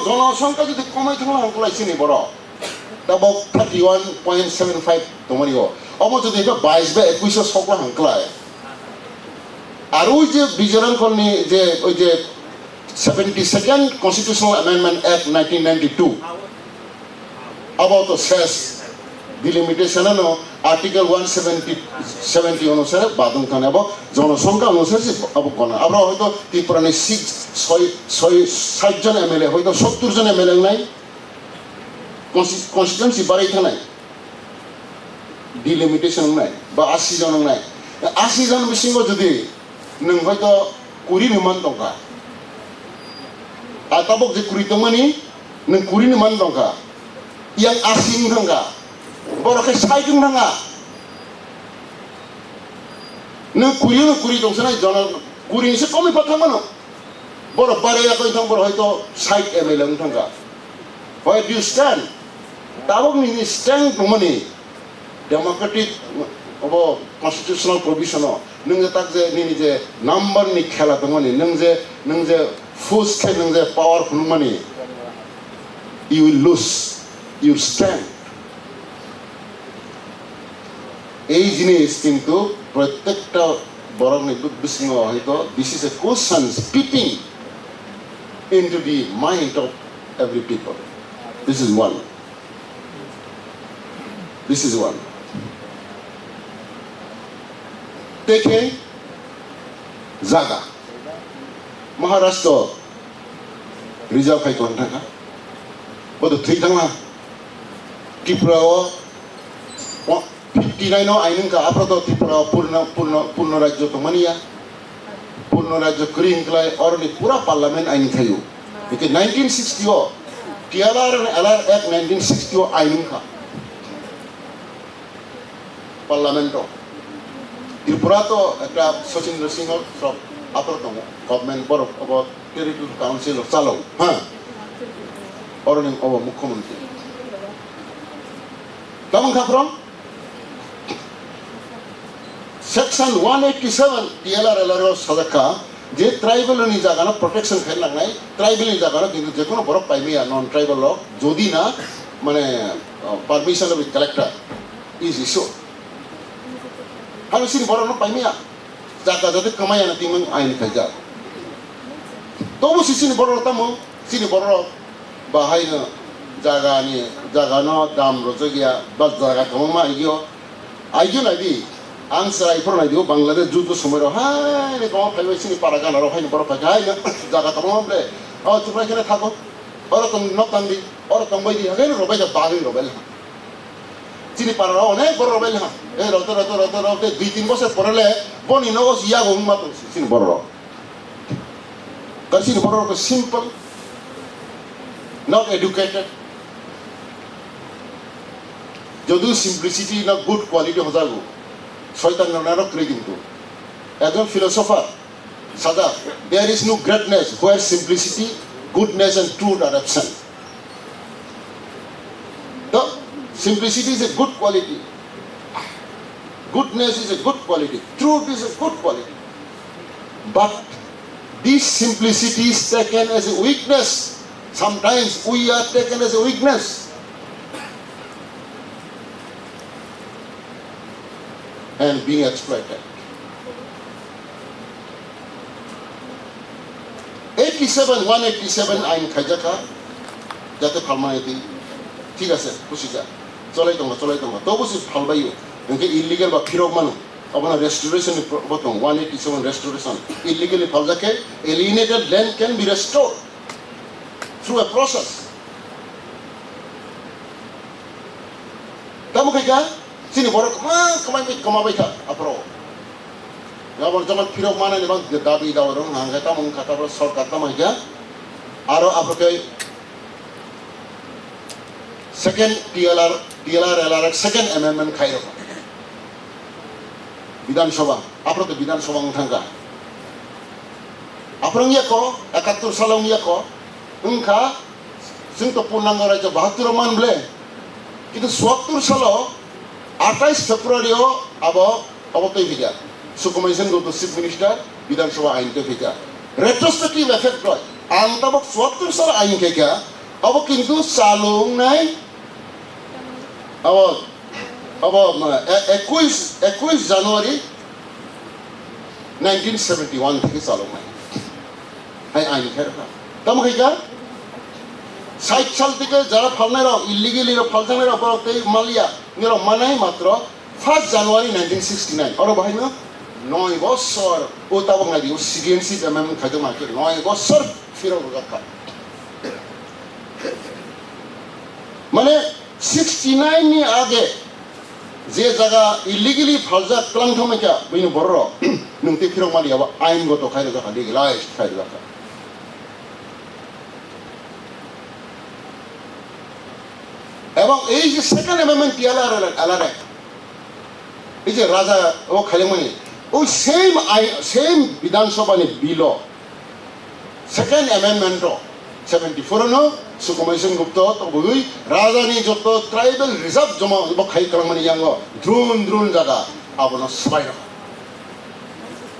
জনসংখ্যা যদি কমাই থাকলে হাংকলাইছি নি বড় তবে 31.75 তোমারিও অমো যদি এটা 22 বা 21 সকল হাংকলায় আর ওই যে বিজরাঙ্কলনি যে ওই যে 72nd Constitutional Amendment Act 1992 about the says delimitation no article 170 অনুসারে বাদন কানে আব জনসংখ্যা অনুসারে আব কোনা আমরা হয়তো ত্রিপুরানি 60 জন এমএলএ হয়তো 70 জন এমএলএ নাই কনস্টিটিউয়েন্সি বাড়াই থানাই ডিলিমিটেশন নাই বা 80 জন নাই 80 জন বিসিঙ্গ যদি নং হয়তো 20 নিমান টকা আর তাবক যে 20 টমানি নং 20 নিমান টকা yang asing thangga borok sai jung thangga ne kuri dong sanai jona kuri se komi pathamano borok bare ya ko thang borok hoyto sai ml thangga where do you stand tabok ni stand tomani democratic obo constitutional provision nung tak je ni je number ni khela tomani nung je force ke nung je powerful money you will lose your strength এই জিনিস কিন্তু প্রত্যেকটা বড় নিবুত বিসিং হয়তো this is a question peeping into the mind of every people this is one দেখে জায়গা মহারাষ্ট্র রিজার্ভ হয় কোন টাকা বড় ঠিক থাকা ত্রিপুরাও 59 আইনকা আপাতত ত্রিপুরা পূর্ণ রাজ্য তো মানিয়া পূর্ণ রাজ্য করিং ক্লাই অরনি পুরা পার্লামেন্ট আইন থাইও একে 1960 টিআরআর অ্যাক্ট 1960 আইনকা পার্লামেন্ট ত্রিপুরা তো একটা শচীন্দ্র সিংহ সব আতর দङ গভর্নমেন্ট বড় अब टेरिटोरियल काउन्सिल चालौ हाँ अरनि अब मुख्यमंत्री तमन खाफ्रम सेक्शन 187 टीएलआर सदका जे ट्राइबल नि जागाना प्रोटेक्शन खालांनाय ट्राइबल नि जागाना किन्तु जेकोनो बरफ पाइमिया नन ट्राइबल लग जदि ना माने permission of collector is issue हानो सिनि बरफ न पाइमिया जागा जाते कमायाना तिमन आइन खाइजा तबु सिनि बरफ तमो सिनि बरफ बाहायनो जागानो दाम रजगिया बा जागा कमा आइयो नायदि आं साइफोर नायदियो बांलादेश जुद्ध समय हाय ने कमा फाइबाय सिनि पारा गानारो हायनो बरफ फाय जागा कमामले तुमरा एखाने थाको और तुम नतांदी और तुम बायदि हायनो रबाय जा बागै रबाय सिनि पारा अनेक बर रबाय हा ए रते 2-3 বছর পরেলে বনি নগস ইয়াগो मातो सिनि बरफ Kasi borok simple, not educated. Jodu simplicity na good quality hojago. Shaitan narok kregintu. Ekjon philosopher, Sada, there is no greatness where simplicity, goodness and truth are absent. So, simplicity is a good quality. Goodness is a good quality. Truth is a good quality. But this simplicity is taken as a weakness. Sometimes we are taken as a weakness. And being exploited. 187 আইন খাইজাকা যাতে ফালমাইতি ঠিক আছে খুশিজা চলাই দङ তবু সে ফালবাইও नोंखौ इलिगेल बा फिरक मानो अपना restoration bottom 187 restoration illegally falzake alienated land can be restored through a process kamu kaya sini borok kamabai ka apro gabor jaman firok mana ni bang dabi dawrong hanga ta mung kata bor sarkar ta mai ga aro aproke second TLR second amendment khairo বিধানসভা আপনার তো বিধানসভা থাকা আপনার ইয়েকো 71 সালে ইয়েকো উনখা जों तो पूर्णांग राज्य 72 मानब्ले কিন্তু 74 সাল 28 ফেব্রুয়ারিও अब तै भिजा सुकुमाइसन गो चीफ मिनिस्टर विधानसभा आइन तो भिजा रेट्रोस्पेक्टिव इफेक्ट रय आं तब 74 साल आइन केका अब किन्तु चालुं नाय अब 21 জানুয়ারি 1971 থেকে চালু হয় আইন খেরা তম হইকা 60 সাল থেকে যারা ফালনার ইলিগেলি ফালজানের অপরাধ মালিয়া নির মানাই মাত্র 1 জানুয়ারি 1969 আর ভাই না 9 বছর ও তাবং নাদি ও সিগেন্সি এমএম খাইতে মাকে 9 বছর ফিরো রাখা মানে 69 नि आगे जे जगह इलिगेली फालजा क्लांथमेका बैनो बर्र नोंते फिरक मालियाबा आइनगत खायरो जाखा लिगेलाइज खायरो जाखा এবং এই যে সেকেন্ড অ্যামেন্ডমেন্ট টিএলআর এই যে রাজা ও খালেমনি ওই সেম বিধানসভানি বিল সেকেন্ড অ্যামেন্ডমেন্ট 74 नो सुकुमाइसन गुप्त तो बुई राजानी जत ट्राइबल रिजर्व जमा बखाइ खालामनि यांगो द्रुन जागा आबनो सबाय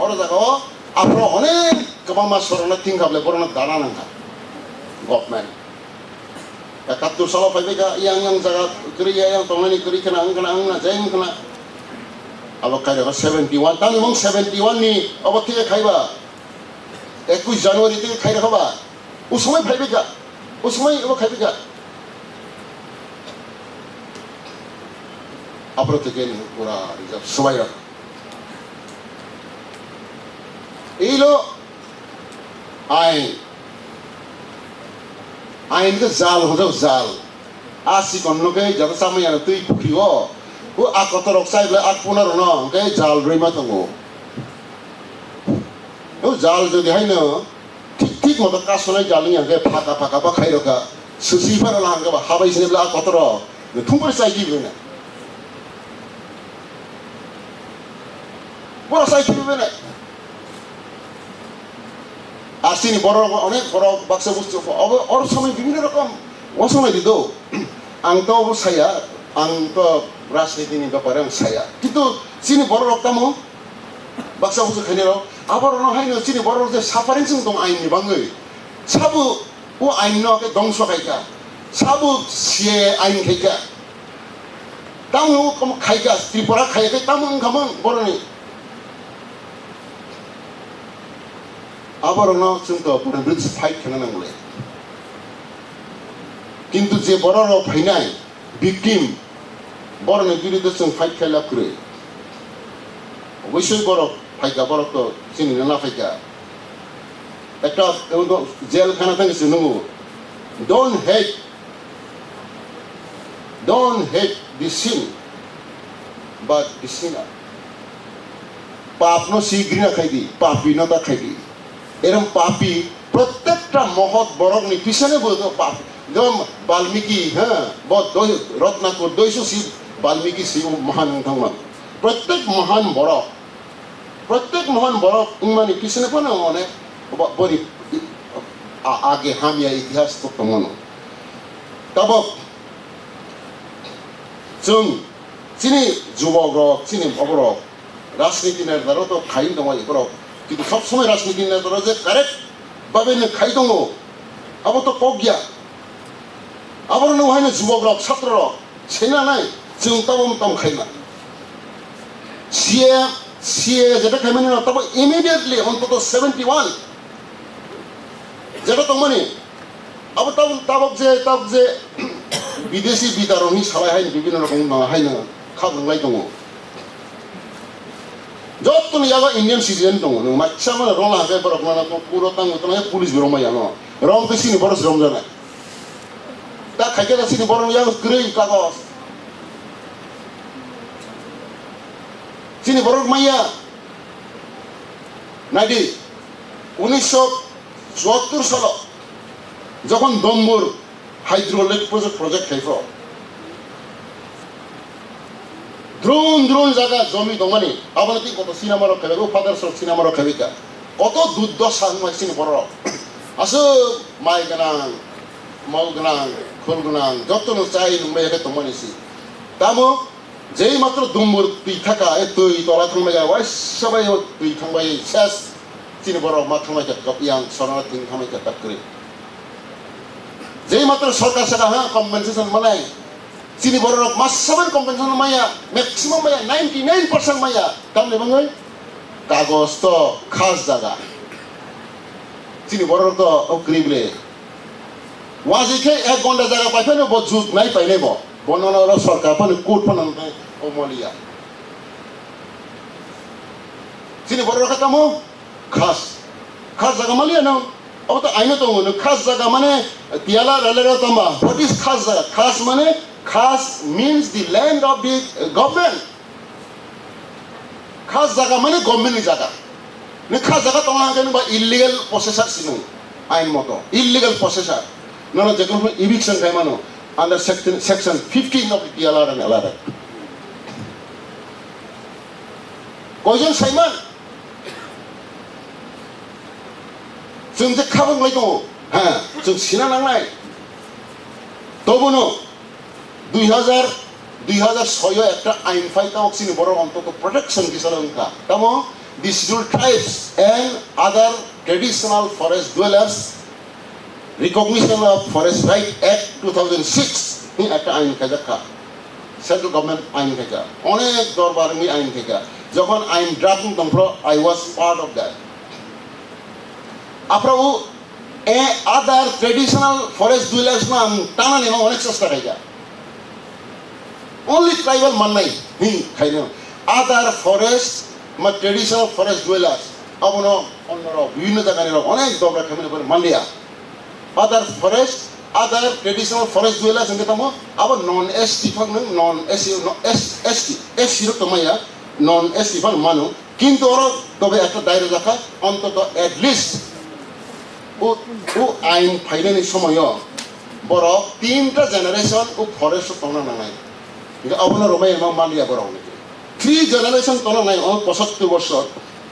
और जागा आपरो अनेक गोबां सरना थिंगाबले बरना दाना नांगा गभर्नमेन्ट 71 सालाव फाइबेगा yang जागा करिया yang तंगनि करि खना आंना जायम खना अब कायबा 71 तानि मं 71 नि अब थिए खाइबा 21 জানুয়ারি থেকে খাই রাখবা उसमें भाईबेगा उसमें वो खाईबेगा अपरोते के नहीं पूरा रिजर्व सुबाई रखा ये लो आइन के जाल हो जाओ जाल आसी कन्नो के जब सामने यार तुई पुखी हो वो आकतर ऑक्साइड ले आक पुनर ना के जाल रेमा तंगो वो जाल जो दिखाई ना ठीक मत कासनाय जालनि आगे फाका बा खाइरका सुसिफार लांगा हाबाय सिनेब्ला कतर थुंबर साइजि बेना বড় সাইকেল না আর চিনি বড় অনেক বড় বাক্সা বুঝতে ওর সময় বিভিন্ন রকম অসময় দিত আং তো সায়া আং তো রাজনীতিনি ব্যাপারে আং সায়া কিন্তু চিনি বড় রক্তামো বাক্সা বুঝতে খাইনি আবার হাইনো চিনি বড় যে সাফারিং जों दं आइननि बाङै साबु ও আইন নকে ধ্বংস খাইকা সাবু সিয়ে আইন খাইকা তামু কম খাইকা ত্রিপুরা খাইকা তামু খামং বড়নি আবার जों তো পুরো ব্রিজ ফাইট খানা নাংলে কিন্তু যে বড় ফাইনাই ভিকটিম বড়নি বিরুদ্ধে जों ফাইট খাইলা করে অবশ্যই বড় ফাইকা বড় তো চিনি না ফাইকা একটা জেলখানা থেকে শুনুন don't hate the sin but the sinner পাপ নো শীঘ্র খাইদি পাপি নতা খাইদি এরকম পাপি প্রত্যেকটা মহৎ বরগনি পিছনে বলতো পাপ যেমন বাল্মীকি হ্যাঁ রত্নাকর দৈশী শিব বাল্মীকি শিব মহান থাকমান প্রত্যেক মহান বড় মানে পিছনে কোনো অনেক বলি আগে হামিয়া ইতিহাস তো মনো তব जों চিনি যুবক রক চিনি অবরক রাজনীতি নেতারও তো খাই দङ এগুলো কিন্তু সবসময় রাজনীতি নেতারা যে কারেক্ট ভাবে খাই দङ আবার তো কক গিয়া আবার হয় না যুবক রক ছাত্র রক সেনা নাই जों তাম খাই না সিএ যেটা খাই মানে তবে ইমিডিয়েটলি অন্তত 71 যেটা তো মানে আবার তাবক যে বিদেশি বিতারণী সালাই হাইন বিভিন্ন রকম হাইন খাবলাই দङ যত ইয়াবা ইন্ডিয়ান সিটিজেন দङ মাচ্ছা মানে রং হাজার বরক না পুরো তাং পুলিশ বিরমাইয়া ন রং তো সিনি বড় রমজানায় তা খাইকে তা সিনি বড় ইয়া গ্রেই কাগজ চিনি বড় মাইয়া নাইডি 1974 সাল যখন দম্বুর হাইড্রোলিক প্রজেক্ট খাইফ দ্রোণ জায়গা জমি দমানি আবার কি কত সিনেমারও খাবে ও ফাদার সব সিনেমারও খাবিকা কত দুর্দশা চিনি বড় আসো মাই গোনাং মাল গোনাং খোল গোনাং যত চাই নুমাইকে দমানিছি তামো যেই মাত্র দম্বুর তুই থাকা তুই তলা থাকবাই ওয়াই সবাই তুই থাকবাই শেষ চিনি বড় মা থাকবাই ইয়াং শরণার্থী থাকবাই তাক করে যেই মাত্র সরকার সেটা হ্যাঁ কম্পেনসেশন মানাই চিনি বড় মাস সবাই কম্পেনসেশন মাইয়া ম্যাক্সিমাম মাইয়া 99% মাইয়া তামনে বাঙাই কাগজ তো খাস জায়গা চিনি বড় তো গরিবলে ওয়াজিকে 1 ঘন্টা জায়গা পাইফেন বজুত নাই পাইলে বননার সরকার পানে কোর্ট পানে ওমলিয়া চিনি বড় খাতামো খাস জায়গা মালিয়া না ও তো আইনো তো খাস জায়গা মানে তিয়ালা রেলের তম্বা হোয়াট ইজ খাস জায়গা খাস মানে খাস means the land of the government খাস জায়গা মানে গভর্নমেন্টের জায়গা খাস জায়গা তোমার কেন বা ইলিগাল প্রসেসার ছিল আইন মতো ইলিগাল প্রসেসার না যে কোনো ইভিকশন খাই মানো under section 15 of the TLR and LR কয়জন সাইমান जों যে খাবংলাই দङ হ্যাঁ जों সিনা নাংনাই তবুনো 2006 একটা আইন ফাইতাম চিনি বড় অন্তত প্রোটেকশন দিছিল উনকা তামো the schedule tribes and other traditional forest dwellers recognition of forest right act 2006 নি একটা আইন খাইকা সেন্ট্রাল গভর্নমেন্ট আইন খাইকা অনেক দরবারনি আইন খাইকা যখন আইন ড্রাফটিং দংপ্র I was part of that আপনার আদার ট্রেডিশনাল ফরেস্ট ডুয়েলার্স না টানা নেওয়া অনেক চেষ্টা খাইকা only tribal মাননাই খাইনো আদার ফরেস্ট বা ট্রেডিশনাল ফরেস্ট ডুয়েলার্স আবার অন্যরা বিভিন্ন জায়গায় অনেক দরবার খাইলে করে মানলিয়া আদার ফরেস্ট আদার ট্রেডিশনাল ফরেস্ট ডুয়েলার্স এনকে তামো আবার নন এসটি ফাং নন এসটি তোমাইয়া নন এসটি ফাং মানো কিন্তু ওরা তবে একটা দায়রে রাখা অন্তত এট লিস্ট ও আইন ফাইনানি সময় বড় 3টা জেনারেশন ও ফরেস্ট তংনা নাঙাই অবনা রমাই মালিয়া বড় অনেক 3 generation tono nai on 75 বছর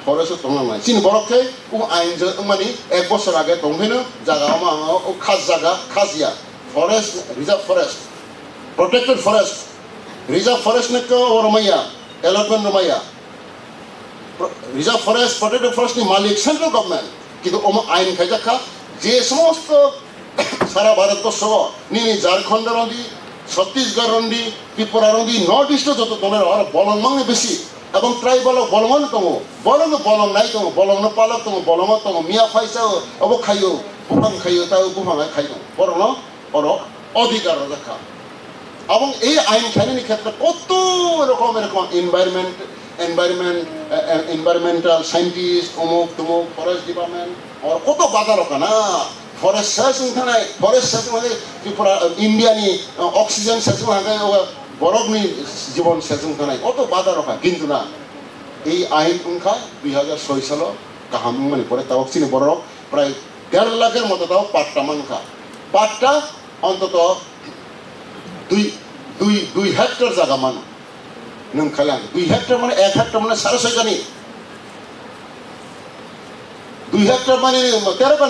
forest tono nai sin borokhe ও আইন মানে 1 বছর আগে তংহেনো জায়গা আমা ও খাস জায়গা Khasia forest reserve forest protected forest reserve forest ne ko romaya allotment romaya reserve forest protected forest ni malik central government কিন্তু আইন খাইজাখা যে সমস্ত সারা ভারতবর্ষ নিনি ঝাড়খণ্ড রন্দি ছত্তিশগড় রন্দি ত্রিপুরা রন্দি নর্থ ইস্ট যত তোমরা আর বলংমাংনে বেশি এবং ট্রাইবাল বলংন তম বলং নাই তম বলংন পালক তম বলং তম মিয়া ফাইসা অব খাইও বুফাং খাইও তাও বুফাঙা খাইও বরং অর অধিকার রাখা এবং এই আইন খাইনি ক্ষেত্রে কত রকম এরকম এনভায়রনমেন্টাল সাইন্টিস্ট অমুক তমুক ফরেস্ট ডিপার্টমেন্ট আর কত বাধা রাখা না ফরেস্ট সার্চিং থানায় ফরেস্ট সার্চিং মানে ত্রিপুরা ইন্ডিয়ানি অক্সিজেন সার্চিং হাঁকায় বরফনি জীবন সার্চিং থানায় কত বাধা রাখা কিন্তু না এই আইন উনখা 2006 সাল কাহাম মানে পরে তাও চিনি বরফ প্রায় 1.5 লাখের মতো তাও পাট্টা মানখা পাট্টা অন্তত 2 হেক্টর জায়গা মান নং খালাং 2 হেক্টর মানে 1 হেক্টর মানে 6.5 কানি 2 হেক্টর মানে 13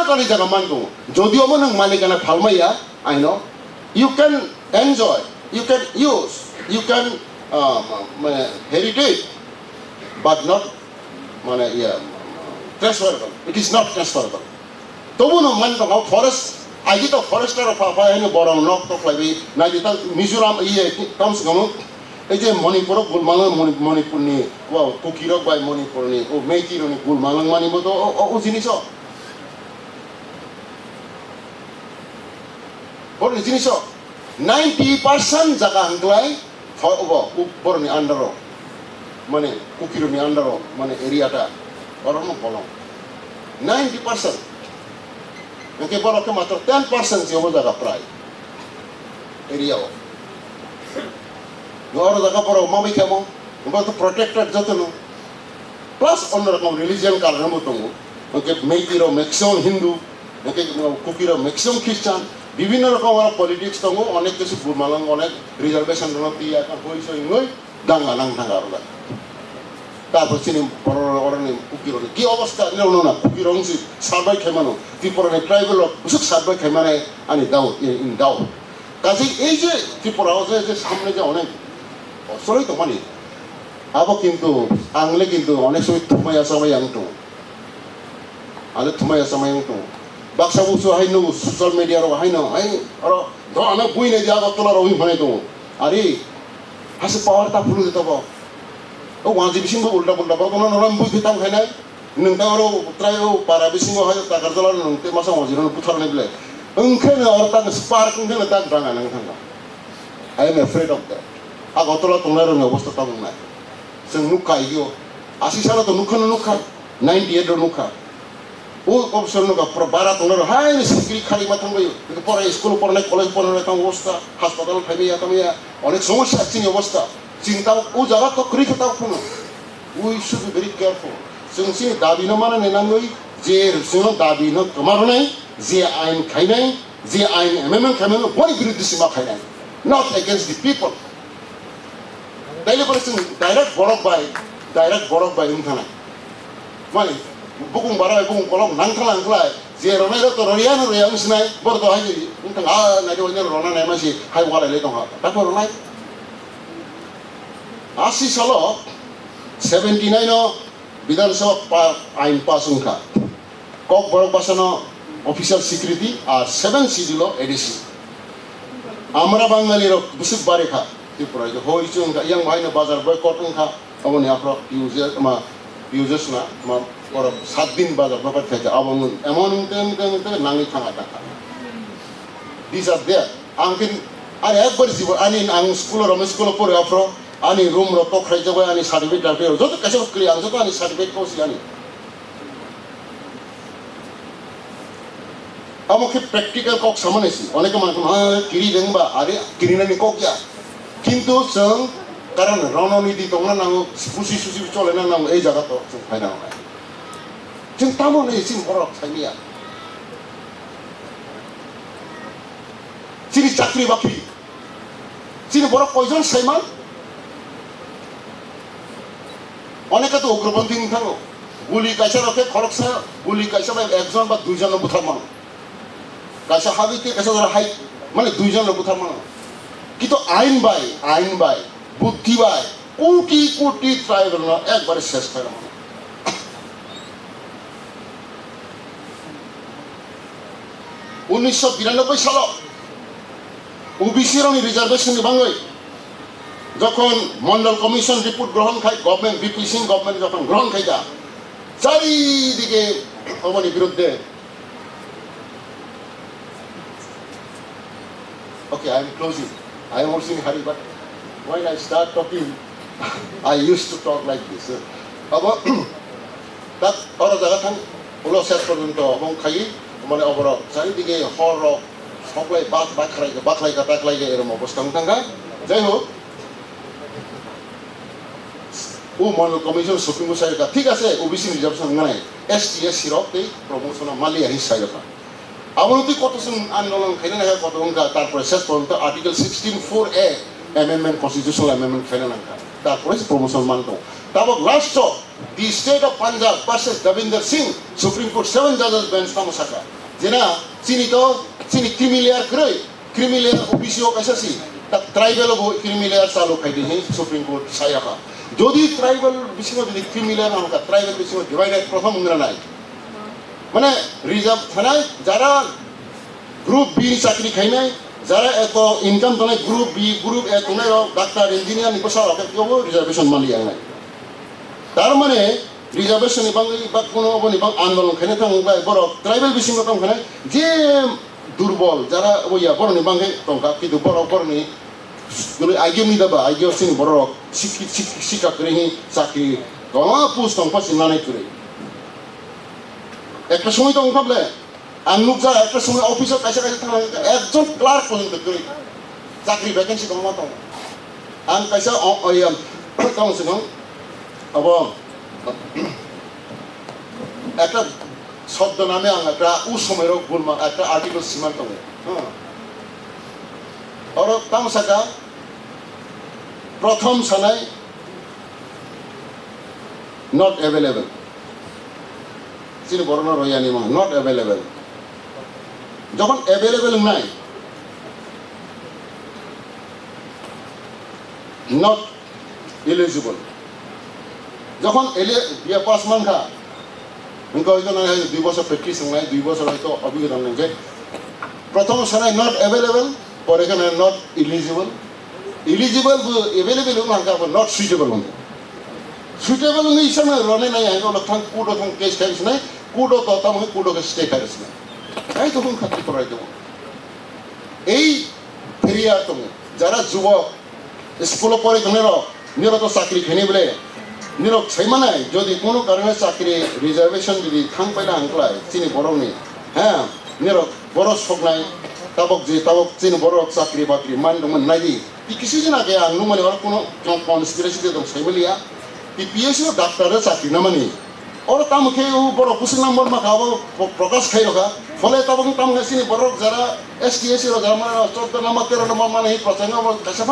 কানি জায়গা মান তো যদিও নং মালিকানা ফালমাইয়া I know you can enjoy you can use you can মানে হেরিটেজ বাট নট মানে transferable it is not transferable তবু নং মান তো ফরেস্ট আগে তো ফরেস্টার ফাফায়নি বরং নক তকলাবি নাইদি তা মিজোরাম ইয়ে কামস গামু এই যে মণিপুর গুলমালাং মণিপুরনি ও কুকিরক বাই মণিপুরনি ও মেইতিরনি গুলমালাং মানি মতো ও জিনিস ওর জিনিস 90% জায়গা হাংলাই বরনি আন্ডার মানে কুকিরনি আন্ডার মানে এরিয়াটা বরং বলং 90% কেবল মাত্র 10% যে জায়গা প্রায় এরিয়াও ওর জায়গা পর মামি কেমন তো প্রোটেক্টেড যতন প্লাস অন্যরকম রিলিজিয়ান কারণে মতো ওকে মেইতিরও ম্যাক্সিমাম হিন্দু ওকে কুকিরও ম্যাক্সিমাম খ্রিস্টান বিভিন্ন রকম পলিটিক্স দङ অনেক কিছু গুরমালাং অনেক রিজার্ভেশন দङ তিয়া হইছ ইংই দাঙ্গা নাং থাঙ্গা আর তারপর চিনি অরণ্য কুকিরনি কি অবস্থা নেওনো না কুকিরংসি সারবাই খেমানো ত্রিপুরানি ট্রাইবেল বুসুক সারবাই খেমানে আনি দাও ইন দাও কাজে এই যে ত্রিপুরাও যে সামনে যে অনেক অসরই তো মানে আবো কিন্তু আংলে কিন্তু অনেক সময় থুমাই আসামাই আংটো আলে থুমাই আসামাই আংটো বাক্সা বুসু হাইনো সোশ্যাল মিডিয়ার হাইনো হাই আর ধনা বুইনে যা গতলার ওই ভানে তো আরে হাসে পাওয়ার তা ফুলু দিতে পাও ও ওয়াজি বিসিংবো উল্টা পুল্টা বা কোনো নরম বুঝ দিতাম খাইনাই नोंथां आरो ट्राय पारा बिसिङाव हाय ताकार जला नोंते मासा मजिरनो पुथारनाय बिलाय ओंखायनो आरो तां स्पार्क ओंखायनो तां राङा नोंथाङा I am afraid of that Agartala तंनाय रोंनाय अबस्था ता बुंनाय जों नुखा इयो 80 सालाव नुखोनो नुखा 98 रो नुखा ओ अबसर नुखा बारा तंनाय हाय सिक्रि खारि मा थांबायो पराय स्कुल पढ़नाय कलेज पढ़नाय तां अबस्था हासपाताल थाइबाया तामिया अनेक समस्या चिनि अबस्था चिंता ओ जागा तो खरि खता फुनो we should be very careful जों सि दाबिनो माने नेनांगै जे जों दाबिनो कमारनाय जे आइन खायनाय जे आइन एमेन्डमेन्ट खायनाय बय बिरुद्ध सिमा खायनाय नट अगेंस्ट द पिपल दाइले पर जों डाइरेक्ट बरक बाय उनथानाय माने बुकुं बारा बुकुं कलम नांथालांखलाय जे रनाय र तरियानो रियां सिनाय बरद हाय उनथां आ नायदो रनाय मानसि हाय वालायले दं ताको रनाय 80 सालाव 79 विधानसभा आइन पास उनका कक बरक बासानो ऑफिशियल सिक्योरिटी और 7 शिड्यूल एडिसी आमरा बांगाली रो बुसुक बारेखा त्रिपुरा जो होय उनका yang माइनो बाजार बयकट उनका अबनि आफ्रो यूजर्स ना मा और 7 दिन बाजार बयकट थाके अबन एमन उनते नांगि थाङा थाङा दिस आर देयर आंकिन आरो एकबार जीव आनि आं स्कुल परे आफ्रो आनी रूम रो तो खाइ जबाय आनी सर्टिफिकेट दाफे जो तो कैसे क्लियर आं जो तो आनी सर्टिफिकेट कोसी आनी आमोके प्रैक्टिकल कक सामनेसि अनेक मानक हा किरि देंबा आरे किरिनानि कक या किन्तु जों कारण रणनीति दंना नांगो सुसि चलेना नांगो ए जागा तो जों फायदा नङा जों तामोन एसिम बरक साइनिया सिरि चाकरि बाकरि सिरि बरक कयजन साइमान অনেকে তো উগ্রপন্থী থাকো গুলি কাইসা রকে খরকসা গুলি কাইসা একজন বা দুইজন বুথারমান কাইসা হাবিতে কাইসা ধরা হাই মানে দুইজন বুথারমান কিন্তু আইন বাই বুদ্ধি বাই কোটি কোটি ট্রাইবেল একবারে শেষ করে মানে 1992 সাল ওবিসি রনি রিজার্ভেশন বাংলাই যখন মন্ডল কমিশন রিপোর্ট গ্রহণ খায় গভর্নমেন্ট বিপি সিং গভর্নমেন্ট যখন গ্রহণ খাইতা চারিদিকে অবনি বিরুদ্ধে Okay, I am closing. I am also in hurry, but when I start talking, I used to talk like this. Aba, that orang jaga thang, ulo set purjunto abang khai, মানে অবরোধ চারিদিকে হরক সকলে বাকলাই এরকম অবস্থা থাকা যাই হোক ও Mandal commission Supreme Court side ঠিক আছে ওবিসি রিজার্ভেশন নাই এসটি এসসি রক্তে প্রমোশন মালিয়া হিস সাইড আবনতি কতজন আন্দোলন খাইলে না কতজন তারপরে শেষ পর্যন্ত article 16(4)(a) amendment constitutional amendment খাইলে না তারপরে প্রমোশন মানত তারপর last the state of Punjab versus Devendra Singh Supreme Court 7 জাজেস বেঞ্চ তামসাকা যেনা চিনি ক্রিমিলেয়ার ওবিসিও কাইসাসি তা ট্রাইবেল ক্রিমিলেয়ার চালু খাইদি সুপ্রিম কোর্ট সাইয়াকা যদি ট্রাইবেল বিষয় যদি ক্রিমিলেয়ার নামকা ট্রাইবেল বিষয় ডিভাইডেড প্রথম ইংরা নাই মানে রিজার্ভ থানায় যারা গ্রুপ বি চাকরি খাই নাই যারা এত ইনকাম থানায় গ্রুপ বি গ্রুপ এ তোনায় ডাক্তার ইঞ্জিনিয়ার নিকোসা কেউ রিজার্ভেশন মালিয়া নাই তার মানে রিজার্ভেশন বা কোনো আন্দোলন খাইনে থাকা বড় ট্রাইবেল বিষয় খানে যে দুর্বল যারা ওইয়া বড় নিবাঙ্গে টঙ্কা কিন্তু বড়নি আইগিও নিদাবা আইগিও সিং বড় শিক্ষা করে চাকরি পোস্ট টঙ্কা চিন্নানাই করে একটা সময় তো ভাবলে আনুক যা একটা সময় অফিসের কাছে থাকা একজন ক্লার্ক পর্যন্ত করে চাকরি ভ্যাকেন্সি কমা তো আন কাইসা সিং अब একটা শব্দ নামে একটা উ সময়ের গুলমা একটা আর্টিকেল সীমান্ত আর তামসাকা প্রথম সানায় নট অ্যাভেলেবল চিনি বর্ণ রয়ানি মা নট অ্যাভেলেবল যখন অ্যাভেলেবল নাই নট এলিজিবল যখন বিয়ে পাস মানখা ইনকা হয়তো না 2 বছর প্র্যাকটিস নাই 2 বছর হয়তো অভিজ্ঞতা নেই যে প্রথম সানায় নট অ্যাভেলেবল পরে এখানে নট ইলিজিবল অ্যাভেলেবল মানখা নট সুইটেবল হন সুইটেবল নেই ইসা না রনে নাই আইনো লক্ষণ কুডো থং কেস খাইছ নাই কুডো তো তাম কুডো কে স্টে খাইছ নাই তাই তখন খাতি করাই দেব এই ফেরিয়া তুমি যারা যুবক স্কুলে পড়ে নিরত চাকরি খেনি বলে নিরক ছাইমানায় যদি কোনো কারণে চাকরি রিজার্ভেশন যদি থাং পাইলে আংকলায় চিনি বড়নি হ্যাঁ নিরক বড় শখ নাই তাবক চিনি বড় চাকরি বাকরি মান দম নাই কিছুদিন আগে আংনো মানে ওর কোনো কনস্পিরেসি দম ছাইবলিয়া পিএসসি ডাক্তারের চাকরি না মানে ওর তামকে বড় কুসি নম্বর মাখাবো প্রকাশ খাই রখা ফলে তাবক তামকে চিনি বড় যারা এসটি এসি যারা মানে 14 নম্বর 13 নম্বর মানে এই প্রসঙ্গ কাছে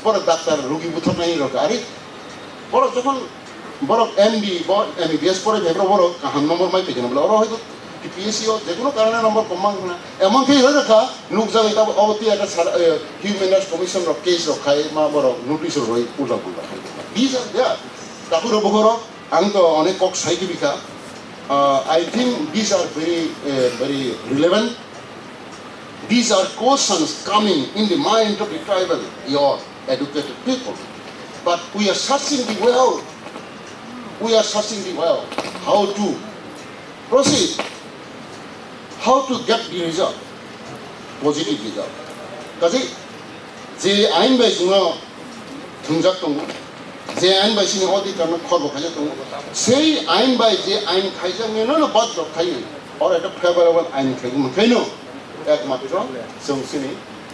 বড় ডাক্তার রোগী বুথ নাই রখা আরে বড় যখন বড় এমডি এমবিবিএস পরে ভেবর বড় কাহাম নম্বর মাই পেয়ে বলে ওরা হয়তো পিএসসিও যে কোনো কারণে নম্বর কমান না এমনকি হয়ে রাখা লোক যাবে তা অবধি একটা হিউম্যান রাইটস কমিশন কেস রক্ষায় মা বড় নোটিশ রই উল্টা খাই দিস আর দেয়ার তারপরে বহর আং তো অনেক কক সাইকি বিখা I think this are very relevant this are questions coming in the mind of the tribal your educated people but we are searching the well we are searching the well how to proceed, how to get the result, positive result. Kasi je ain bai sino thungjak tong je ain bai sini audit karna khorbo khaja tong sei ain bai je ain khaijang ne no bad khai or eta favorable ain khai no ekmatro song sini